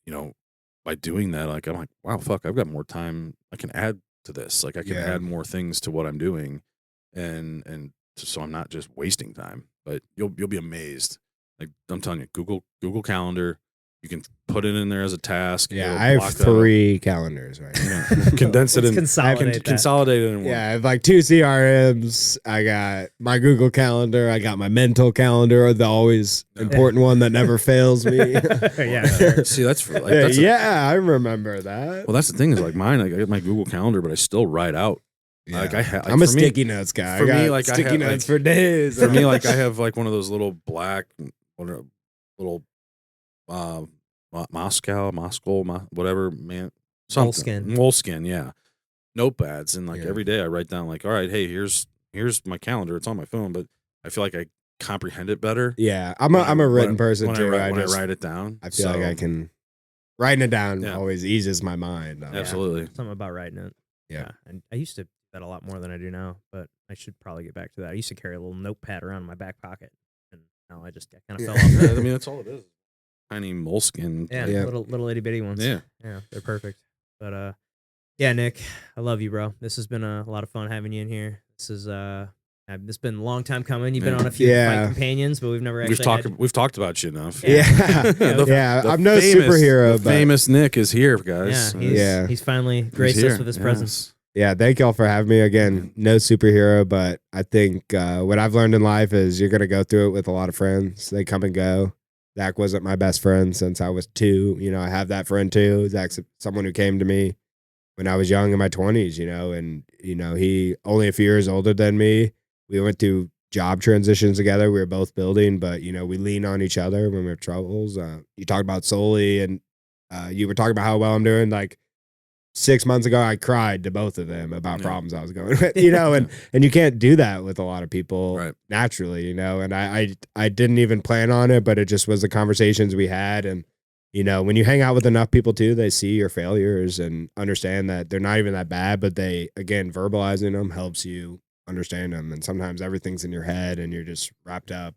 by doing that, like I'm like, wow, fuck, I've got more time. I can add to this. Like I can add more things to what I'm doing. And so I'm not just wasting time, but you'll be amazed. Like I'm telling you, Google Calendar, you can put it in there as a task. Yeah, I have 3 calendars right now. Condense it and consolidate it in one. Yeah, I have like 2 CRMs. I got my Google Calendar. I got my mental calendar, the always important one that never fails me. Yeah. See, that's I remember that. Well, that's the thing is like mine. Like I get my Google Calendar, but I still write out. Yeah. Like I'm a sticky notes guy. For me, like sticky notes for days. For me, like I have like one of those little black, little Moscow, whatever, man, moleskin, yeah, notepads, and like every day I write down like, all right, hey, here's my calendar. It's on my phone, but I feel like I comprehend it better. Yeah, I'm a written person too. When I write it down, I feel like I can. Writing it down always eases my mind. Absolutely, something about writing it. Yeah, and I used to do that a lot more than I do now, but I should probably get back to that. I used to carry a little notepad around in my back pocket, and now I kind of fell off. I mean, that's all it is. Tiny moleskin. Yeah, little itty bitty ones. Yeah, they're perfect. But yeah, Nick, I love you, bro. This has been a lot of fun having you in here. This has been a long time coming. You've been on a few Fight Companions, but we've never actually we've talked about you enough. Yeah, I'm no superhero. The famous Nick is here, guys. He's finally graced us with his presence. Yeah, thank y'all for having me again. No superhero, but I think what I've learned in life is you're gonna go through it with a lot of friends. They come and go. Zach wasn't my best friend since I was 2. I have that friend too. Zach's someone who came to me when I was young in my 20s, and he only a few years older than me. We went through job transitions together. We were both building, but we lean on each other when we have troubles. You talked about Soli, and you were talking about how well I'm doing. Like 6 months ago, I cried to both of them about problems I was going with, and you can't do that with a lot of people naturally, and I didn't even plan on it, but it just was the conversations we had. And, when you hang out with enough people too, they see your failures and understand that they're not even that bad, but again, verbalizing them helps you understand them. And sometimes everything's in your head and you're just wrapped up.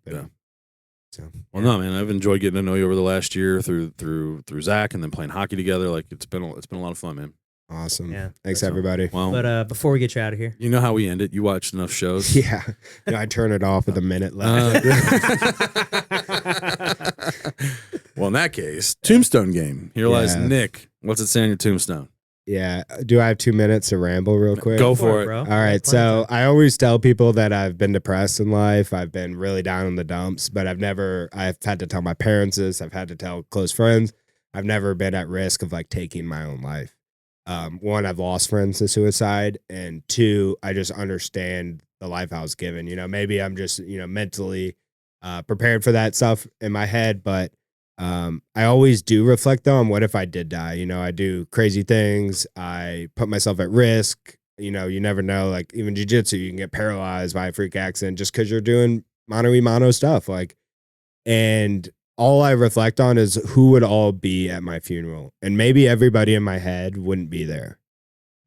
So, no, man, I've enjoyed getting to know you over the last year through Zach and then playing hockey together. Like it's been a lot of fun, man. Awesome. Yeah. Thanks, That's everybody. Well, But before we get you out of here, you know how we end it. You watch enough shows. Yeah. I turn it off with a minute left. Well, in that case, tombstone game. Here lies Yeah. Nick. What's it say on your tombstone? Yeah. Do I have 2 minutes to ramble real quick? Go for it. bro. All right. So I always tell people that I've been depressed in life. I've been really down in the dumps, but I've had to tell my parents this. I've had to tell close friends. I've never been at risk of like taking my own life. One, I've lost friends to suicide. And two, I just understand the life I was given. Maybe I'm just, mentally prepared for that stuff in my head, but I always do reflect though on what if I did die. I do crazy things. I put myself at risk. You never know. Like even jiu-jitsu, you can get paralyzed by a freak accident just because you're doing mano-a-mano stuff. And all I reflect on is who would all be at my funeral. And maybe everybody in my head wouldn't be there.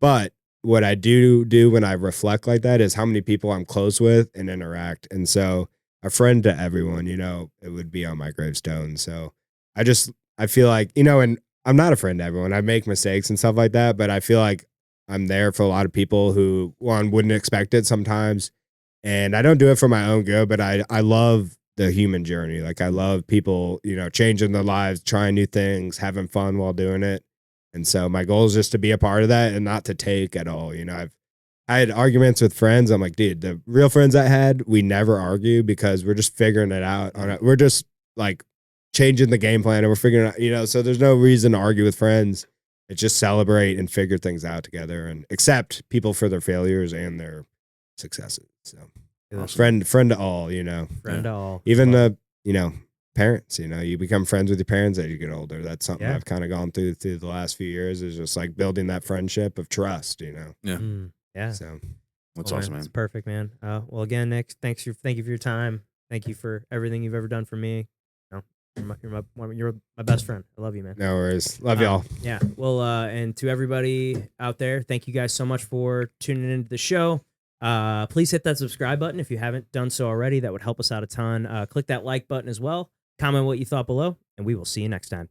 But what I do when I reflect like that is how many people I'm close with and interact. And so a friend to everyone, it would be on my gravestone. So I feel like, and I'm not a friend to everyone. I make mistakes and stuff like that, but I feel like I'm there for a lot of people who, one, wouldn't expect it sometimes. And I don't do it for my own good, but I love the human journey. Like I love people, changing their lives, trying new things, having fun while doing it. And so my goal is just to be a part of that and not to take at all. I had arguments with friends. I'm like, dude, the real friends I had, we never argue because we're just figuring it out. We're just like changing the game plan and we're figuring it out, so there's no reason to argue with friends. It's just celebrate and figure things out together and accept people for their failures and their successes. So Awesome. friend to all, friend to all. even the, parents, you become friends with your parents as you get older. That's something I've kind of gone through the last few years is just like building that friendship of trust, Yeah. Yeah. So That's Well, awesome, man. It's perfect, man. Well, again, Nick, thank you for your time. Thank you for everything you've ever done for me. You're my best friend. I love you, man. no worries. Love y'all. Yeah. Well, and to everybody out there, thank you guys so much for tuning into the show. Please hit that subscribe button if you haven't done so already. That would help us out a ton. Click that like button as well. Comment what you thought below, and we will see you next time.